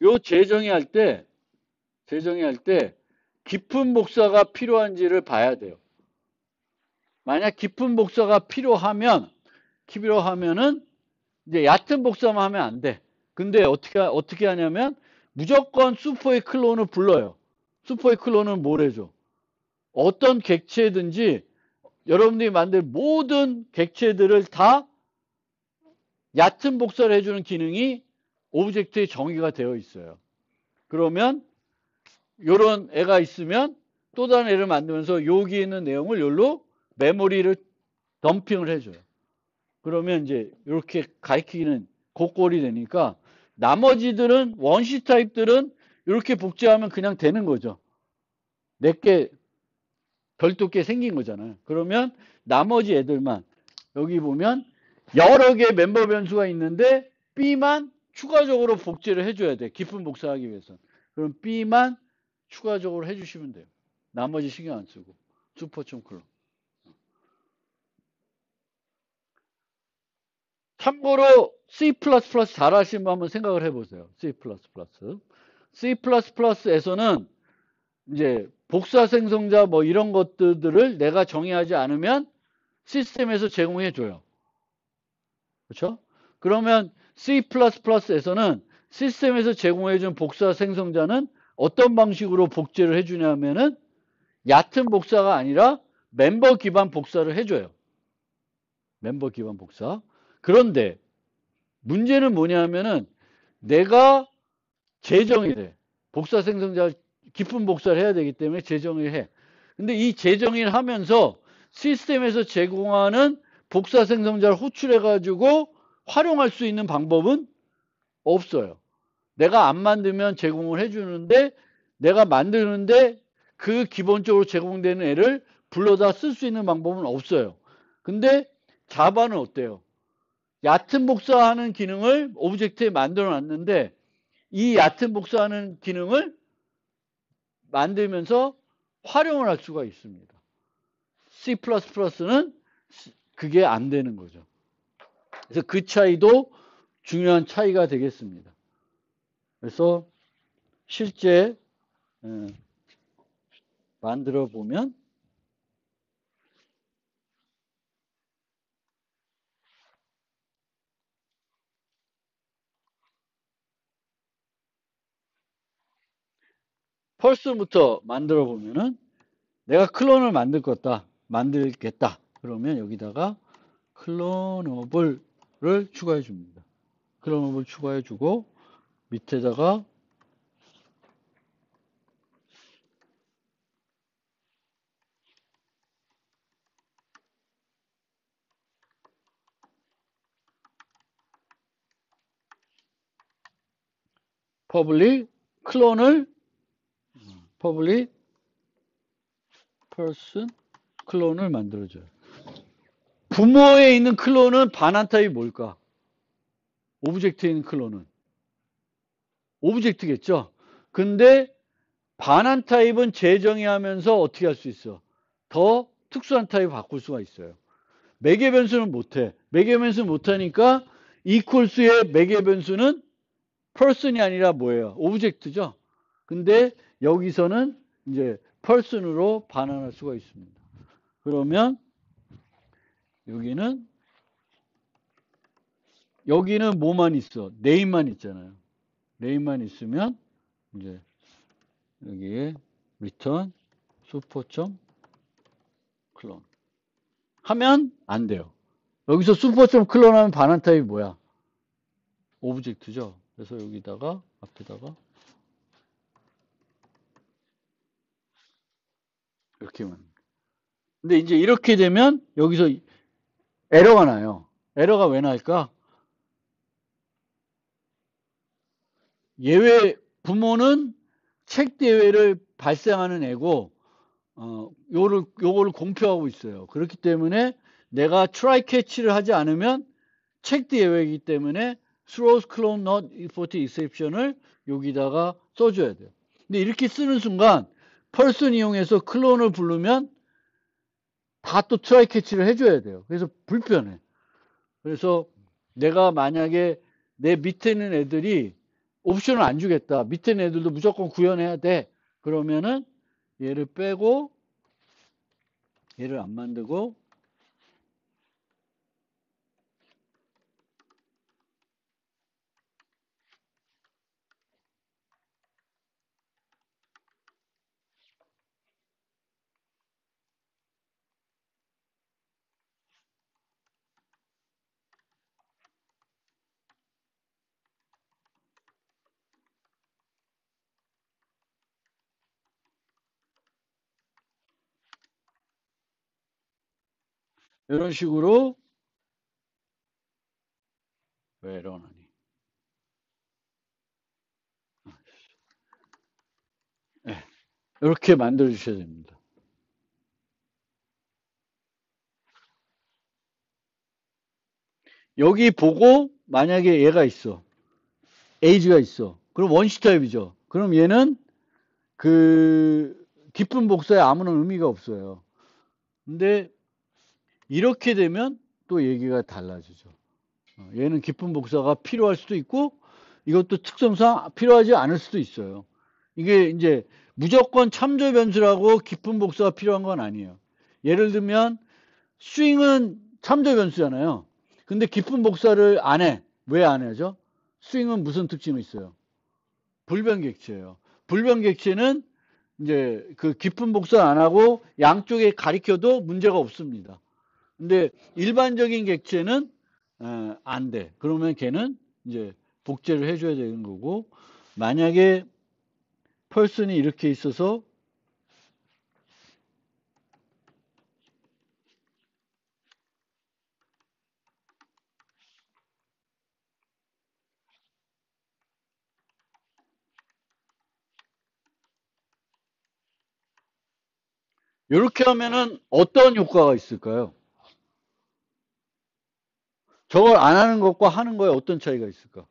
요 재정의할 때 깊은 복사가 필요한지를 봐야 돼요. 만약 깊은 복사가 필요하면은 이제 얕은 복사만 하면 안 돼. 근데 어떻게 하냐면 무조건 슈퍼의 클론을 불러요. 슈퍼의 클론은 뭐래죠? 어떤 객체든지 여러분들이 만든 모든 객체들을 다 얕은 복사를 해주는 기능이 오브젝트에 정의가 되어 있어요. 그러면 이런 애가 있으면 또 다른 애를 만들면서 여기 있는 내용을 여기로 메모리를 덤핑을 해줘요. 그러면 이제 이렇게 가리키는 고꼴이 되니까 나머지들은 원시 타입들은 이렇게 복제하면 그냥 되는 거죠. 내게 별도 게 생긴 거잖아요. 그러면 나머지 애들만 여기 보면 여러 개의 멤버 변수가 있는데 B만 추가적으로 복제를 해줘야 돼. 깊은 복사하기 위해서. 그럼 B만 추가적으로 해주시면 돼요. 나머지 신경 안 쓰고. 슈퍼 클론. 참고로 C++ 잘 하시면 한번 생각을 해보세요. C++. C++에서는 이제 복사 생성자 뭐 이런 것들을 내가 정의하지 않으면 시스템에서 제공해 줘요. 그렇죠? 그러면 C++에서는 시스템에서 제공해 준 복사 생성자는 어떤 방식으로 복제를 해 주냐면은 얕은 복사가 아니라 멤버 기반 복사를 해 줘요. 멤버 기반 복사. 그런데 문제는 뭐냐면은 내가 재정이 돼. 복사 생성자 깊은 복사를 해야 되기 때문에 재정의를 해. 근데 이 재정의를 하면서 시스템에서 제공하는 복사 생성자를 호출해 가지고 활용할 수 있는 방법은 없어요. 내가 안 만들면 제공을 해주는데 내가 만드는데 그 기본적으로 제공되는 애를 불러다 쓸 수 있는 방법은 없어요. 근데 자바는 어때요? 얕은 복사하는 기능을 오브젝트에 만들어 놨는데 이 얕은 복사하는 기능을 만들면서 활용을 할 수가 있습니다. C++는 그게 안 되는 거죠. 그래서 그 차이도 중요한 차이가 되겠습니다. 그래서 실제 만들어 보면 펄스부터 만들어 보면은 내가 클론을 만들겠다. 그러면 여기다가 클로너블을 추가해 줍니다. 클로너블 추가해 주고 밑에다가 퍼블릭 클론을 퍼블릭 person 클론을 만들어줘요. 부모에 있는 클론은 반환 타입이 뭘까? 오브젝트에 있는 클론은 오브젝트겠죠. 근데 반환 타입은 재정의하면서 어떻게 할 수 있어? 더 특수한 타입 바꿀 수가 있어요. 매개 변수는 못해. 매개 변수 못하니까 equals의 매개 변수는 person이 아니라 뭐예요? 오브젝트죠. 근데 여기서는 이제 person으로 반환할 수가 있습니다. 그러면 여기는 뭐만 있어? name만 있잖아요. name만 있으면 이제 여기에 return super.clone 하면 안 돼요. 여기서 super.clone 하면 반환 타입이 뭐야? 오브젝트죠. 그래서 여기다가 앞에다가 이렇게만. 근데 이제 이렇게 되면 여기서 에러가 나요. 에러가 왜 날까? 예외 부모는 책 대회를 발생하는 애고 요거를 공표하고 있어요. 그렇기 때문에 내가 try catch를 하지 않으면 책 대회이기 때문에 throws clone not import exception을 여기다가 써줘야 돼요. 근데 이렇게 쓰는 순간 person 이용해서 클론을 부르면 다 또 try catch를 해줘야 돼요. 그래서 불편해. 그래서 내가 만약에 내 밑에 있는 애들이 옵션을 안 주겠다. 밑에 있는 애들도 무조건 구현해야 돼. 그러면은 얘를 빼고 얘를 안 만들고 이런 식으로 왜 이러나니? 네, 이렇게 만들어 주셔야 됩니다. 여기 보고 만약에 얘가 있어. age가 있어. 그럼 원시 타입이죠. 그럼 얘는 그 깊은 복사에 아무런 의미가 없어요. 근데 이렇게 되면 또 얘기가 달라지죠. 얘는 깊은 복사가 필요할 수도 있고 이것도 특성상 필요하지 않을 수도 있어요. 이게 이제 무조건 참조 변수라고 깊은 복사가 필요한 건 아니에요. 예를 들면 스윙은 참조 변수잖아요. 근데 깊은 복사를 안 해. 왜 안 하죠? 스윙은 무슨 특징이 있어요? 불변객체예요. 불변객체는 이제 그 깊은 복사 안 하고 양쪽에 가리켜도 문제가 없습니다. 근데 일반적인 객체는 안 돼. 그러면 걔는 이제 복제를 해줘야 되는 거고 만약에 펄슨이 이렇게 있어서 이렇게 하면은 어떤 효과가 있을까요? 저걸 안 하는 것과 하는 거에 어떤 차이가 있을까?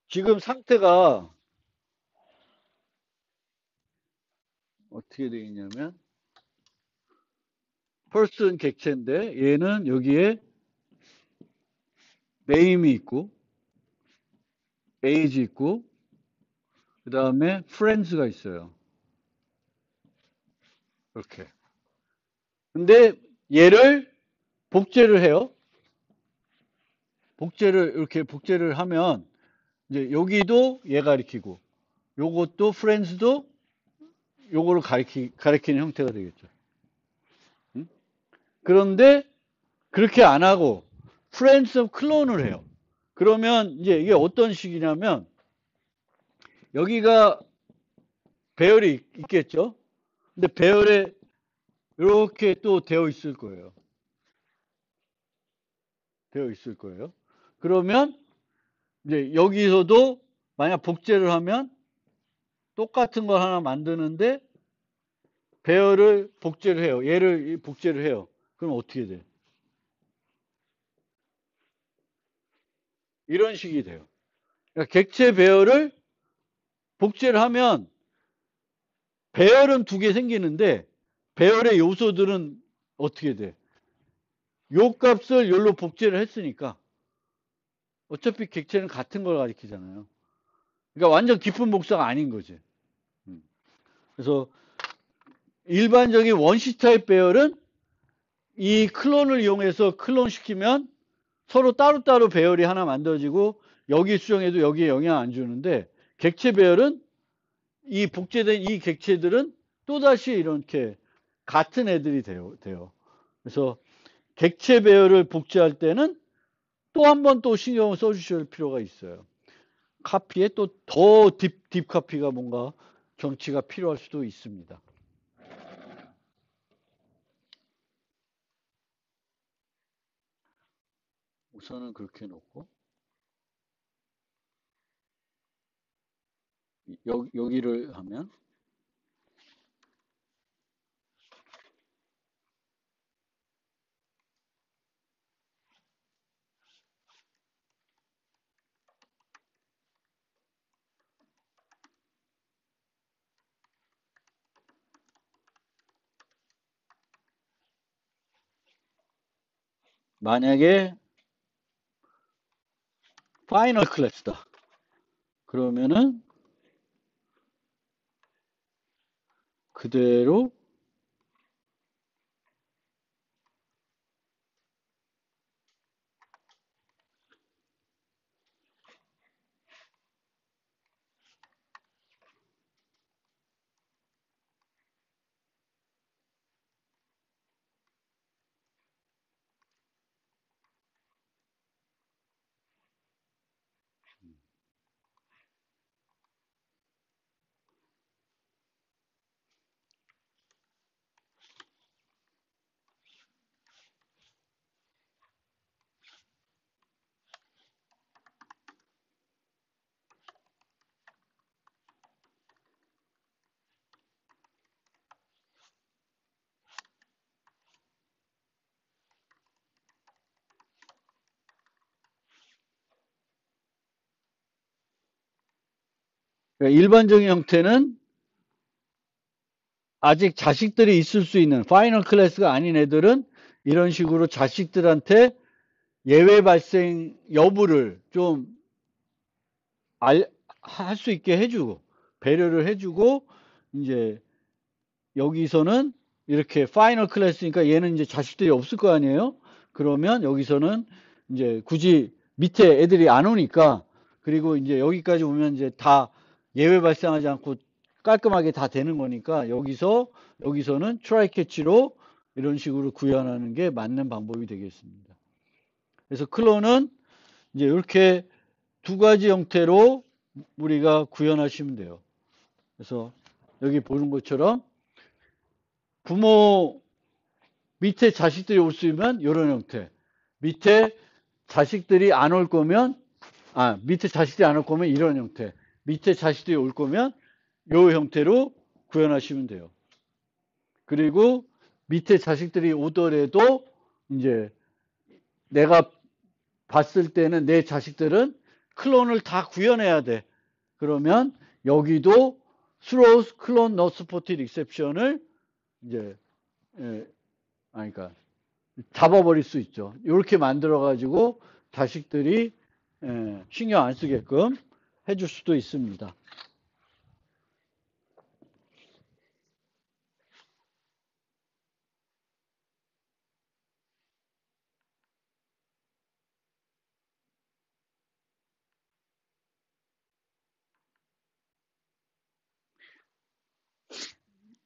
지금 상태가 어떻게 되어 있냐면 펄슨 객체인데 얘는 여기에 네임이 있고 에이지 있고 그 다음에 프렌즈가 있어요. 이렇게. 근데 얘를 복제를 해요. 복제를 이렇게 복제를 하면 이제 여기도 얘 가리키고 요것도 프렌즈도 요거를 가리키는 형태가 되겠죠. 응? 그런데 그렇게 안 하고 프렌즈 클론을 해요. 그러면 이제 이게 어떤 식이냐면 여기가 배열이 있겠죠. 근데 배열에 이렇게 또 되어 있을 거예요. 되어 있을 거예요. 그러면 이제 여기서도 만약 복제를 하면 똑같은 걸 하나 만드는데 배열을 복제를 해요. 얘를 복제를 해요. 그럼 어떻게 돼? 이런 식이 돼요. 그러니까 객체 배열을 복제를 하면 배열은 두 개 생기는데 배열의 요소들은 어떻게 돼? 요 값을 열로 복제를 했으니까 어차피 객체는 같은 걸 가리키잖아요. 그러니까 완전 깊은 복사가 아닌 거지. 음. 그래서 일반적인 원시 타입 배열은 이 클론을 이용해서 클론 시키면 서로 따로따로 배열이 하나 만들어지고 여기 수정해도 여기에 영향 안 주는데 객체 배열은 이 복제된 이 객체들은 또다시 이렇게 같은 애들이 돼요. 그래서 객체 배열을 복제할 때는 또 한 번 또 신경을 써주실 필요가 있어요. 카피에 또 더 딥 카피가 뭔가 정치가 필요할 수도 있습니다. 우선은 그렇게 놓고 여기를 하면 만약에 파이널 클래스다. 그러면은 그대로 그러니까 일반적인 형태는 아직 자식들이 있을 수 있는 파이널 클래스가 아닌 애들은 이런 식으로 자식들한테 예외 발생 여부를 좀 할 수 있게 해주고 배려를 해주고 이제 여기서는 이렇게 파이널 클래스니까 얘는 이제 자식들이 없을 거 아니에요. 그러면 여기서는 이제 굳이 밑에 애들이 안 오니까 그리고 이제 여기까지 오면 이제 다 예외 발생하지 않고 깔끔하게 다 되는 거니까 여기서는 트라이 캐치로 이런 식으로 구현하는 게 맞는 방법이 되겠습니다. 그래서 클론은 이제 이렇게 두 가지 형태로 우리가 구현하시면 돼요. 그래서 여기 보는 것처럼 부모 밑에 자식들이 올 수 있으면 이런 형태. 밑에 자식들이 안 올 거면 밑에 자식들이 안 올 거면 이런 형태. 밑에 자식들이 올 거면 요 형태로 구현하시면 돼요. 그리고 밑에 자식들이 오더라도 이제 내가 봤을 때는 내 자식들은 클론을 다 구현해야 돼. 그러면 여기도 throws clone not supported exception을 이제 그러니까 잡아버릴 수 있죠. 이렇게 만들어 가지고 자식들이 신경 안 쓰게끔 해줄 수도 있습니다.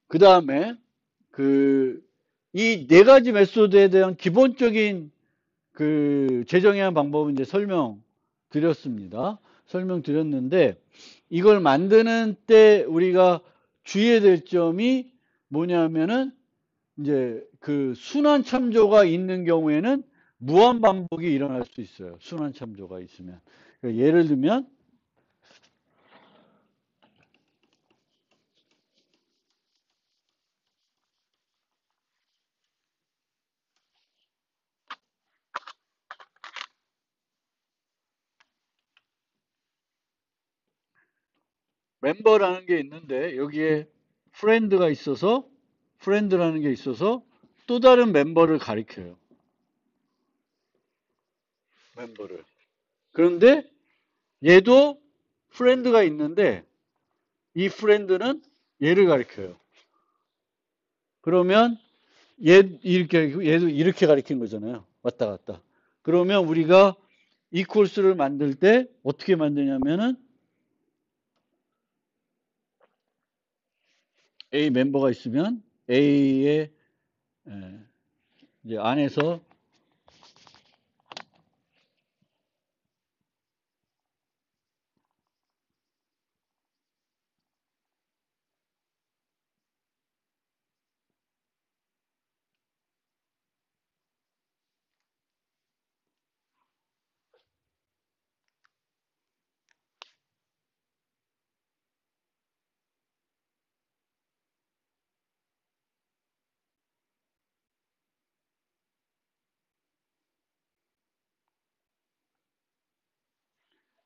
그 다음에 이 네 가지 메소드에 대한 기본적인 재정의한 방법은 이제 설명드렸습니다. 설명드렸는데 이걸 만드는 때 우리가 주의해야 될 점이 뭐냐면은 이제 순환 참조가 있는 경우에는 무한 반복이 일어날 수 있어요. 순환 참조가 있으면. 그러니까 예를 들면 멤버라는 게 있는데 여기에 프렌드라는 게 있어서 또 다른 멤버를 가리켜요. 멤버를. 그런데 얘도 프렌드가 있는데 이 프렌드는 얘를 가리켜요. 그러면 얘도 이렇게 가리킨 거잖아요. 왔다 갔다. 그러면 우리가 이 코스를 만들 때 어떻게 만드냐면은 A 멤버가 있으면 A의 이제 안에서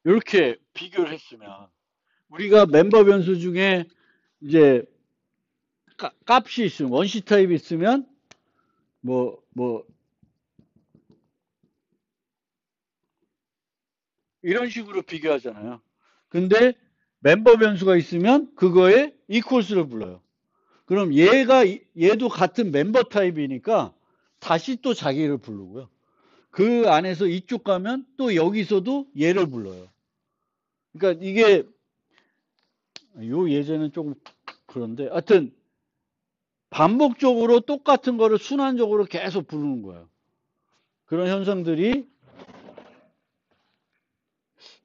이렇게 비교를 했으면 우리가 멤버 변수 중에 이제 값이 있으면 원시 타입이 있으면 뭐 이런 식으로 비교하잖아요. 근데 멤버 변수가 있으면 그거에 equals를 불러요. 그럼 얘도 같은 멤버 타입이니까 다시 또 자기를 부르고요. 그 안에서 이쪽 가면 또 여기서도 얘를 불러요. 그러니까 이게 요 예제는 조금 그런데 하여튼 반복적으로 똑같은 거를 순환적으로 계속 부르는 거예요. 그런 현상들이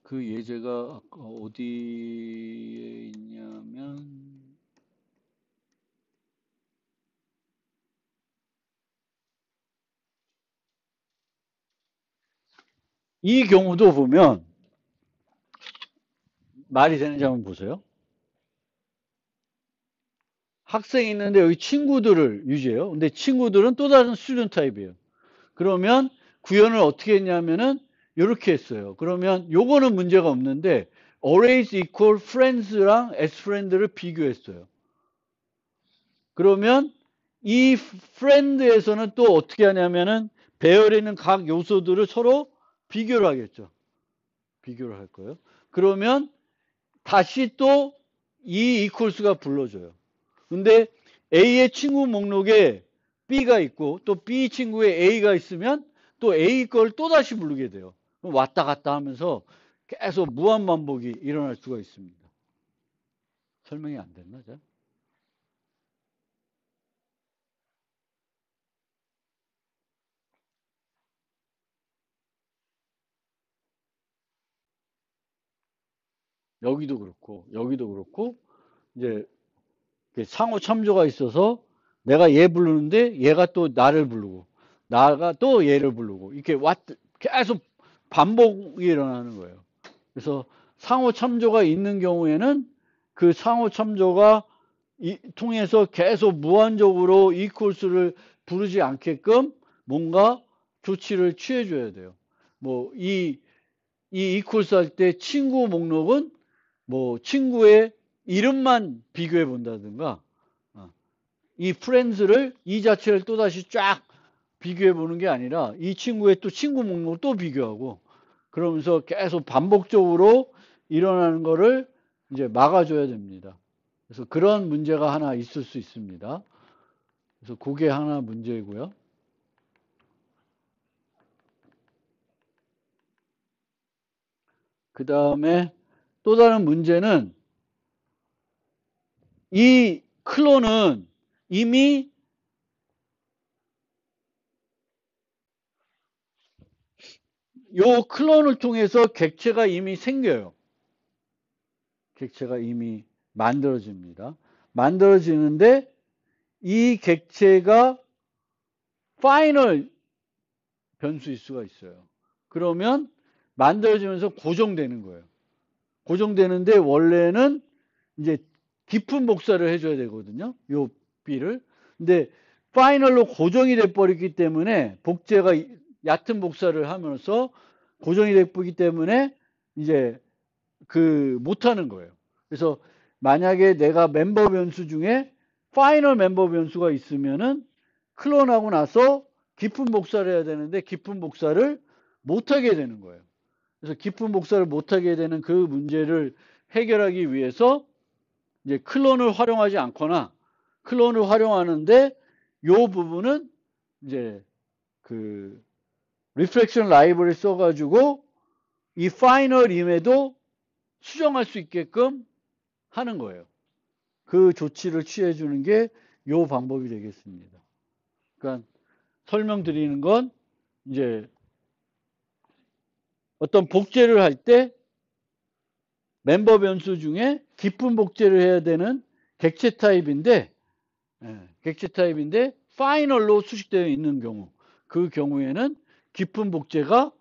그 예제가 아까 어디에 있냐면 이 경우도 보면 말이 되는지 한번 보세요. 학생이 있는데 여기 친구들을 유지해요. 근데 친구들은 또 다른 스튜던트 타입이에요. 그러면 구현을 어떻게 했냐면은 이렇게 했어요. 그러면 요거는 문제가 없는데 always equal friends랑 as friend를 비교했어요. 그러면 이 friend에서는 또 어떻게 하냐면은 배열에 있는 각 요소들을 서로 비교를 하겠죠. 비교를 할 거예요. 그러면 다시 또 이 equals가 불러줘요. 근데 A의 친구 목록에 B가 있고 또 B 친구에 A가 있으면 또 A 걸 또 다시 부르게 돼요. 그럼 왔다 갔다 하면서 계속 무한 반복이 일어날 수가 있습니다. 설명이 안 됐나? 자? 여기도 그렇고, 이제 상호 참조가 있어서 내가 얘 부르는데 얘가 또 나를 부르고, 나가 또 얘를 부르고, 이렇게 계속 반복이 일어나는 거예요. 그래서 상호 참조가 있는 경우에는 그 상호 참조가 통해서 계속 무한적으로 이 코스를 부르지 않게끔 뭔가 조치를 취해줘야 돼요. 뭐, 이 코스 할 때 친구 목록은 뭐 친구의 이름만 비교해 본다든가, 이 프렌즈를 이 자체를 또다시 쫙 비교해 보는 게 아니라 이 친구의 또 친구 목록을 또 비교하고 그러면서 계속 반복적으로 일어나는 거를 이제 막아줘야 됩니다. 그래서 그런 문제가 하나 있을 수 있습니다. 그래서 그게 하나 문제이고요. 그 다음에 또 다른 문제는 이 클론은 이미 요 클론을 통해서 객체가 이미 생겨요. 객체가 이미 만들어집니다. 만들어지는데 이 객체가 파이널 변수일 수가 있어요. 그러면 만들어지면서 고정되는 거예요. 고정되는데 원래는 이제 깊은 복사를 해줘야 되거든요. 요 B를. 근데 파이널로 고정이 돼 버렸기 때문에 복제가 얕은 복사를 하면서 고정이 돼 버리기 때문에 이제 못하는 거예요. 그래서 만약에 내가 멤버 변수 중에 파이널 멤버 변수가 있으면은 클론하고 나서 깊은 복사를 해야 되는데 깊은 복사를 못하게 되는 거예요. 그래서 깊은 복사를 못하게 되는 그 문제를 해결하기 위해서 이제 클론을 활용하지 않거나 클론을 활용하는데 요 부분은 이제 그 리플렉션 라이브러리 써가지고 이 파이널임에도 수정할 수 있게끔 하는 거예요. 그 조치를 취해 주는 게 요 방법이 되겠습니다. 그러니까 설명드리는 건 이제 어떤 복제를 할 때 멤버 변수 중에 깊은 복제를 해야 되는 객체 타입인데 객체 타입인데 파이널로 수식되어 있는 경우 그 경우에는 깊은 복제가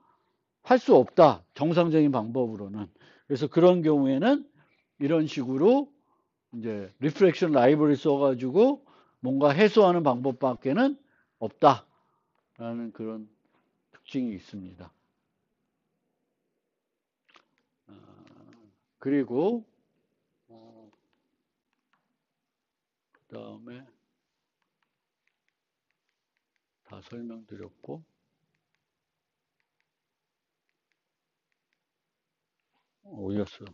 할 수 없다. 정상적인 방법으로는. 그래서 그런 경우에는 이런 식으로 이제 리프렉션 라이브러리 써가지고 뭔가 해소하는 방법밖에는 없다라는 그런 특징이 있습니다. 그리고 그 다음에 다 설명드렸고 어디였어?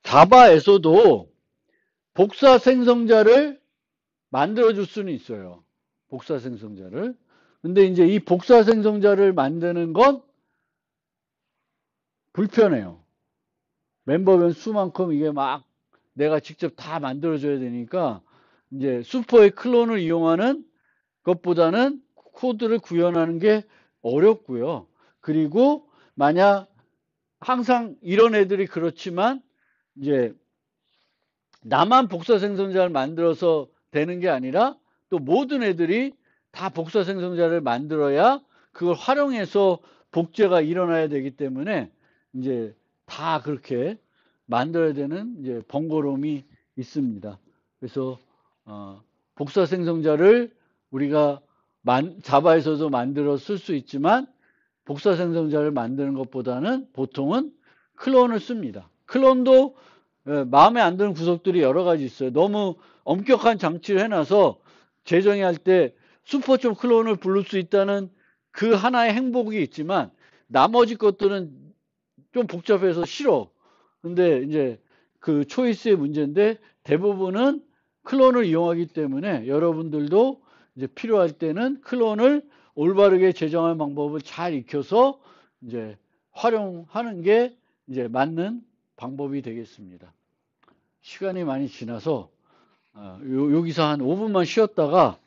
자바에서도 복사 생성자를 만들어줄 수는 있어요. 복사 생성자를. 근데 이제 이 복사 생성자를 만드는 건 불편해요. 멤버별 수만큼 이게 막 내가 직접 다 만들어줘야 되니까 이제 슈퍼의 클론을 이용하는 것보다는 코드를 구현하는 게 어렵고요. 그리고 만약 항상 이런 애들이 그렇지만 이제 나만 복사 생성자를 만들어서 되는 게 아니라 또 모든 애들이 다 복사 생성자를 만들어야 그걸 활용해서 복제가 일어나야 되기 때문에 이제 다 그렇게 만들어야 되는 이제 번거로움이 있습니다. 그래서 복사 생성자를 우리가 자바에서도 만들어 쓸 수 있지만 복사 생성자를 만드는 것보다는 보통은 클론을 씁니다. 클론도 마음에 안 드는 구석들이 여러 가지 있어요. 너무 엄격한 장치를 해놔서 재정의 할 때 슈퍼점 클론을 부를 수 있다는 그 하나의 행복이 있지만 나머지 것들은 좀 복잡해서 싫어. 근데 이제 그 초이스의 문제인데 대부분은 클론을 이용하기 때문에 여러분들도 이제 필요할 때는 클론을 올바르게 재정할 방법을 잘 익혀서 이제 활용하는 게 이제 맞는 방법이 되겠습니다. 시간이 많이 지나서 여기서 한 5분만 쉬었다가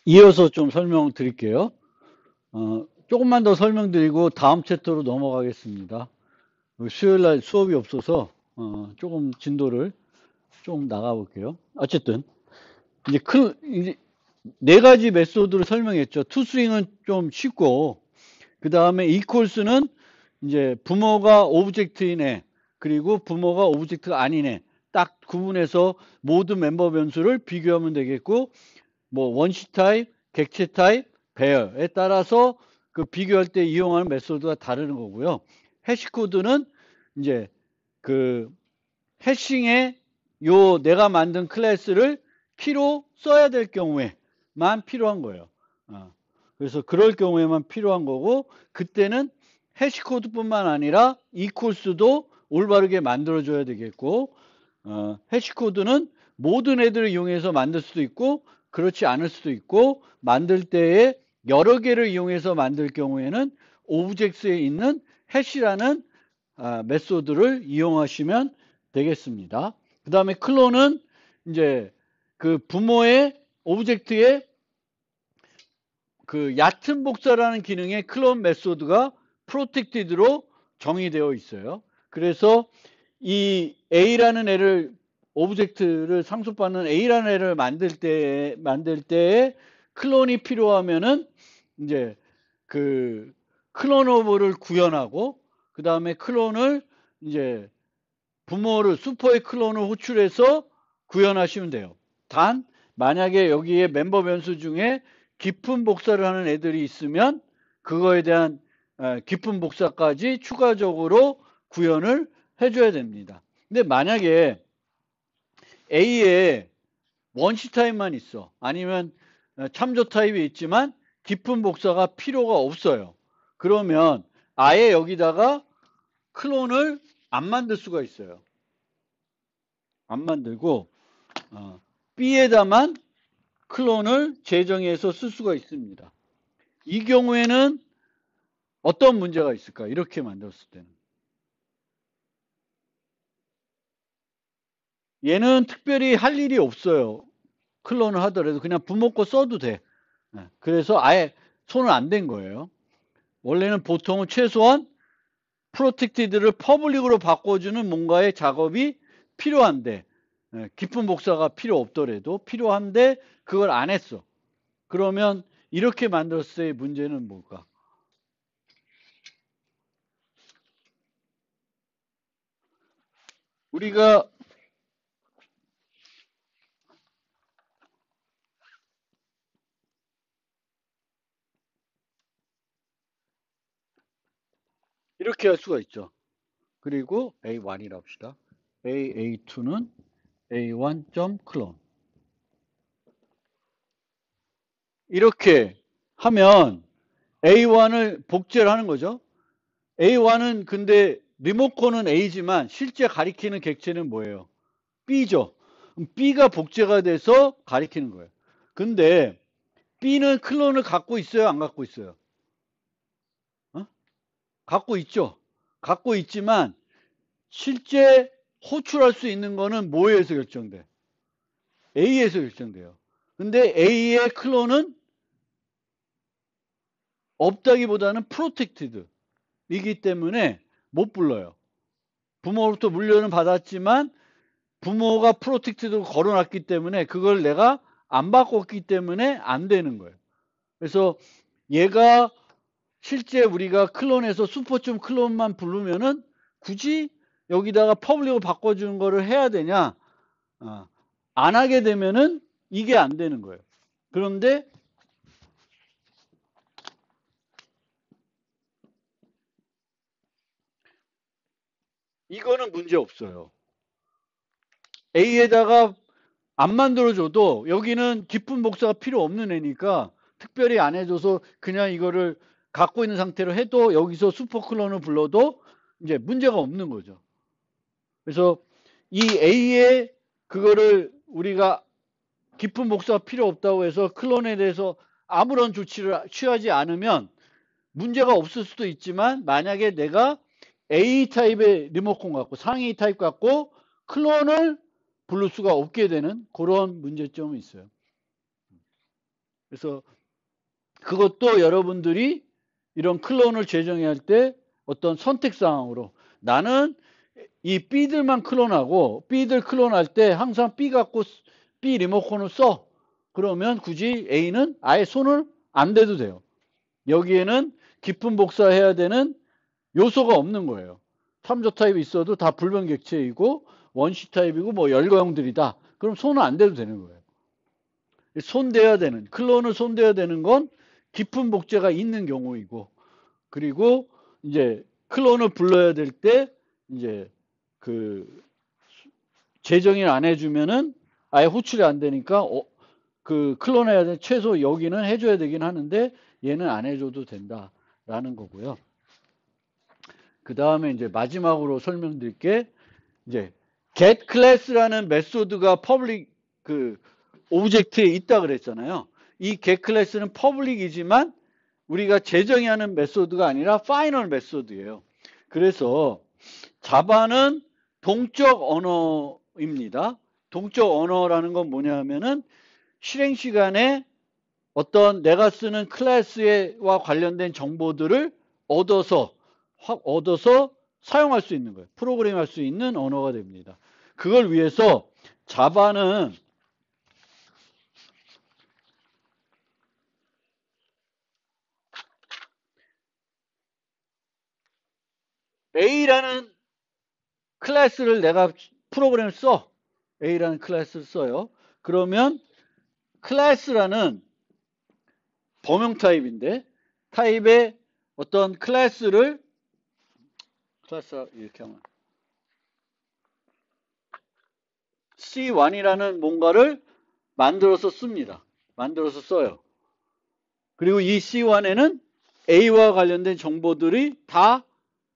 이어서 좀 설명드릴게요. 조금만 더 설명드리고 다음 챕터로 넘어가겠습니다. 수요일날 수업이 없어서 조금 진도를 좀 나가볼게요. 어쨌든 이제 네 가지 메소드를 설명했죠. 투스윙은 좀 쉽고 그 다음에 equals는 이제 부모가 오브젝트이네 그리고 부모가 오브젝트가 아니네 딱 구분해서 모든 멤버 변수를 비교하면 되겠고 뭐 원시 타입, 객체 타입, 배열에 따라서 그 비교할 때 이용하는 메소드가 다르는 거고요. 해시코드는 이제 그 해싱에 요 내가 만든 클래스를 키로 써야 될 경우에만 필요한 거예요. 그래서 그럴 경우에만 필요한 거고 그때는 해시코드뿐만 아니라 equals도 올바르게 만들어줘야 되겠고 해시코드는 모든 애들을 이용해서 만들 수도 있고 그렇지 않을 수도 있고 만들 때에 여러 개를 이용해서 만들 경우에는 오브젝트에 있는 해시라는 메소드를 이용하시면 되겠습니다. 그 다음에 클론은 이제 그 부모의 오브젝트에 그 얕은 복사라는 기능의 클론 메소드가 프로텍티드로 정의되어 있어요. 그래서 이 A라는 애를 오브젝트를 상속받는 A라는 애를 만들 때에 클론이 필요하면은 이제 그 클론 오브를 구현하고 그 다음에 클론을 이제 부모를 슈퍼의 클론을 호출해서 구현하시면 돼요. 단 만약에 여기에 멤버 변수 중에 깊은 복사를 하는 애들이 있으면 그거에 대한 깊은 복사까지 추가적으로 구현을 해줘야 됩니다. 근데 만약에 A에 원시 타입만 있어 아니면 참조 타입이 있지만 깊은 복사가 필요가 없어요. 그러면 아예 여기다가 클론을 안 만들 수가 있어요. 안 만들고 B에다만 클론을 재정해서 쓸 수가 있습니다. 이 경우에는 어떤 문제가 있을까? 이렇게 만들었을 때는. 얘는 특별히 할 일이 없어요. 클론을 하더라도 그냥 부모 거 써도 돼. 그래서 아예 손을 안 댄 거예요. 원래는 보통은 최소한 프로텍티드를 퍼블릭으로 바꿔주는 뭔가의 작업이 필요한데 깊은 복사가 필요 없더라도 필요한데 그걸 안 했어. 그러면 이렇게 만들었을 때의 문제는 뭘까? 우리가 이렇게 할 수가 있죠. 그리고 A1이라 합시다. A2는 A1.clone 이렇게 하면 A1을 복제를 하는 거죠. A1은 근데 리모컨은 A지만 실제 가리키는 객체는 뭐예요? B죠. B가 복제가 돼서 가리키는 거예요. 근데 B는 클론을 갖고 있어요? 안 갖고 있어요? 갖고 있죠. 갖고 있지만 실제 호출할 수 있는 거는 뭐에서 결정돼? A에서 결정돼요. 근데 A의 클론은 없다기보다는 프로텍티드 이기 때문에 못 불러요. 부모로부터 물려는 받았지만 부모가 프로텍티드로 걸어놨기 때문에 그걸 내가 안 바꿨기 때문에 안 되는 거예요. 그래서 얘가 실제 우리가 클론에서 슈퍼점 클론만 부르면은 굳이 여기다가 퍼블릭으로 바꿔주는 거를 해야 되냐? 안 하게 되면은 이게 안 되는 거예요. 그런데 이거는 문제 없어요. A에다가 안 만들어줘도 여기는 깊은 복사가 필요 없는 애니까 특별히 안 해줘서 그냥 이거를 갖고 있는 상태로 해도 여기서 슈퍼클론을 불러도 이제 문제가 없는 거죠. 그래서 이 A에 그거를 우리가 깊은 복사가 필요 없다고 해서 클론에 대해서 아무런 조치를 취하지 않으면 문제가 없을 수도 있지만 만약에 내가 A 타입의 리모컨 갖고 상위 타입 갖고 클론을 부를 수가 없게 되는 그런 문제점이 있어요. 그래서 그것도 여러분들이 이런 클론을 재정의할 때 어떤 선택사항으로 나는 이 B들만 클론하고 B들 클론할 때 항상 B 갖고 B 리모컨을 써. 그러면 굳이 A는 아예 손을 안 대도 돼요. 여기에는 깊은 복사해야 되는 요소가 없는 거예요. 3조 타입이 있어도 다 불변객체이고 원시 타입이고 뭐 열거형들이다. 그럼 손은 안 대도 되는 거예요. 손대야 되는, 클론을 손대야 되는 건 깊은 복제가 있는 경우이고, 그리고 이제 클론을 불러야 될 때 이제 그 재정의를 안 해주면은 아예 호출이 안 되니까 그 클론해야 돼. 최소 여기는 해줘야 되긴 하는데 얘는 안 해줘도 된다라는 거고요. 그 다음에 이제 마지막으로 설명드릴게 이제 get class라는 메소드가 퍼블릭 그 오브젝트에 있다 그랬잖아요. 이 get class는 퍼블릭이지만 우리가 재정의하는 메소드가 아니라 파이널 메소드예요. 그래서 자바는 동적 언어입니다. 동적 언어라는 건 뭐냐면은 실행 시간에 어떤 내가 쓰는 클래스와 관련된 정보들을 얻어서 사용할 수 있는 거예요. 프로그램할 수 있는 언어가 됩니다. 그걸 위해서 자바는 A라는 클래스를 내가 프로그램을 써. A라는 클래스를 써요. 그러면 클래스라는 범용 타입인데 타입의 어떤 클래스를 이렇게 하면 C1이라는 뭔가를 만들어서 씁니다. 만들어서 써요. 그리고 이 C1에는 A와 관련된 정보들이 다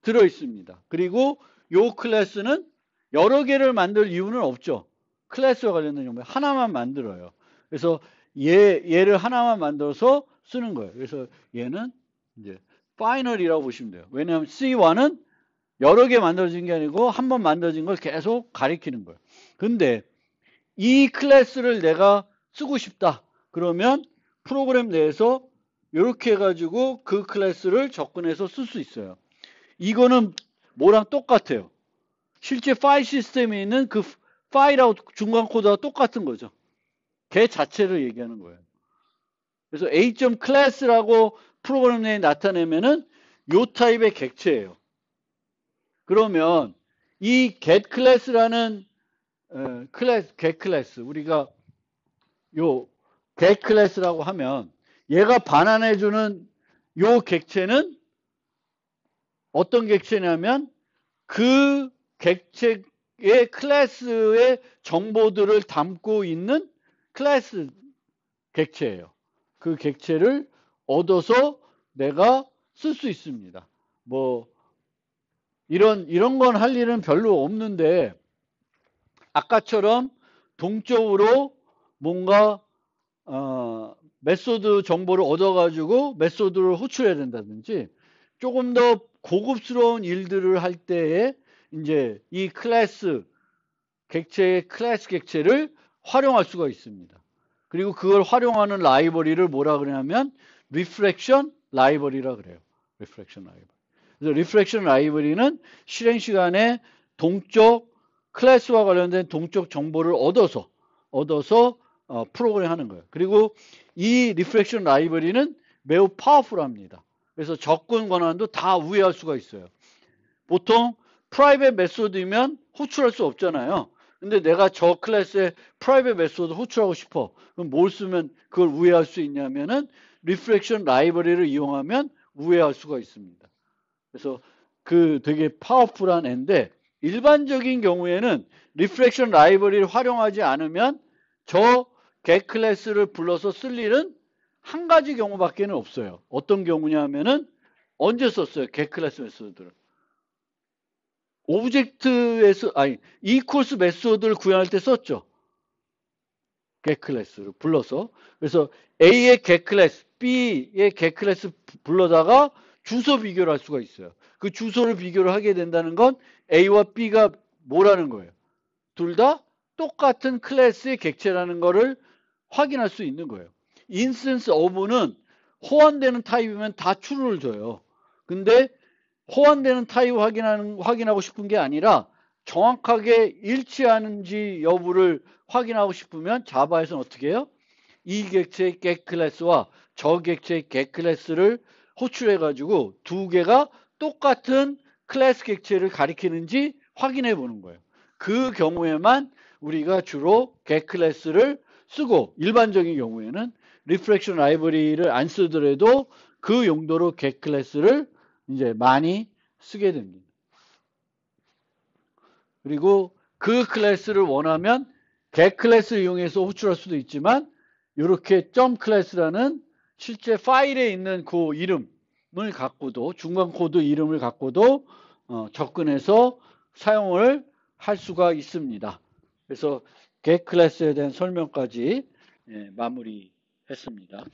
들어 있습니다. 그리고 이 클래스는 여러 개를 만들 이유는 없죠. 클래스와 관련된 정보 하나만 만들어요. 그래서 얘를 하나만 만들어서 쓰는 거예요. 그래서 얘는 이제 파이널이라고 보시면 돼요. 왜냐하면 C1은 여러 개 만들어진 게 아니고 한 번 만들어진 걸 계속 가리키는 거예요. 근데 이 클래스를 내가 쓰고 싶다. 그러면 프로그램 내에서 이렇게 해가지고 그 클래스를 접근해서 쓸 수 있어요. 이거는 뭐랑 똑같아요. 실제 파일 시스템에 있는 그 파일하고 중간 코드와 똑같은 거죠. 걔 자체를 얘기하는 거예요. 그래서 A.class라고 프로그램 내에 나타내면은 요 타입의 객체예요. 그러면 이 getClass라는 getClass 우리가 요 getClass라고 하면 얘가 반환해주는 요 객체는 어떤 객체냐면 그 객체의 클래스의 정보들을 담고 있는 클래스 객체예요. 그 객체를 얻어서 내가 쓸 수 있습니다. 뭐 이런 건 할 일은 별로 없는데 아까처럼 동적으로 뭔가 메소드 정보를 얻어가지고 메소드를 호출해야 된다든지 조금 더 고급스러운 일들을 할 때에 이제 이 클래스 객체의 클래스 객체를 활용할 수가 있습니다. 그리고 그걸 활용하는 라이브러리를 뭐라 그러냐면 리프렉션 라이브러리라 그래요. 리프렉션 라이브러리. 그래서 리프렉션 라이브러리는 실행 시간에 동적 클래스와 관련된 동적 정보를 얻어서 프로그램 하는 거예요. 그리고 이 리프렉션 라이브러리는 매우 파워풀합니다. 그래서 접근 권한도 다 우회할 수가 있어요. 보통 프라이빗 메소드이면 호출할 수 없잖아요. 근데 내가 저 클래스의 프라이빗 메소드 호출하고 싶어. 그럼 뭘 쓰면 그걸 우회할 수 있냐면은 리플렉션 라이브러리를 이용하면 우회할 수가 있습니다. 그래서 그 되게 파워풀한 앤데 일반적인 경우에는 리플렉션 라이브러리를 활용하지 않으면 저 get 클래스를 불러서 쓸 일은 한 가지 경우밖에는 없어요. 어떤 경우냐면은 언제 썼어요? get 클래스 메소드를. 오브젝트에서 아니 equals 메소드를 구현할 때 썼죠. get 클래스를 불러서. 그래서 A의 get 클래스, B의 get 클래스 불러다가 주소 비교를 할 수가 있어요. 그 주소를 비교를 하게 된다는 건 A와 B가 뭐라는 거예요? 둘 다 똑같은 클래스의 객체라는 거를 확인할 수 있는 거예요. 인스턴스 오브는 호환되는 타입이면 다 true를 줘요. 근데 호환되는 타입 확인하고 싶은 게 아니라 정확하게 일치하는지 여부를 확인하고 싶으면 자바에서는 어떻게 해요? 이 객체의 get 클래스와 저 객체의 get 클래스를 호출해 가지고 두 개가 똑같은 클래스 객체를 가리키는지 확인해 보는 거예요. 그 경우에만 우리가 주로 get 클래스를 쓰고 일반적인 경우에는 리플렉션 라이브러리를 안 쓰더라도 그 용도로 get 클래스를 이제 많이 쓰게 됩니다. 그리고 그 클래스를 원하면 get 클래스를 이용해서 호출할 수도 있지만 이렇게 점 클래스라는 실제 파일에 있는 그 이름을 갖고도 중간 코드 이름을 갖고도 접근해서 사용을 할 수가 있습니다. 그래서 get 클래스에 대한 설명까지 마무리했습니다.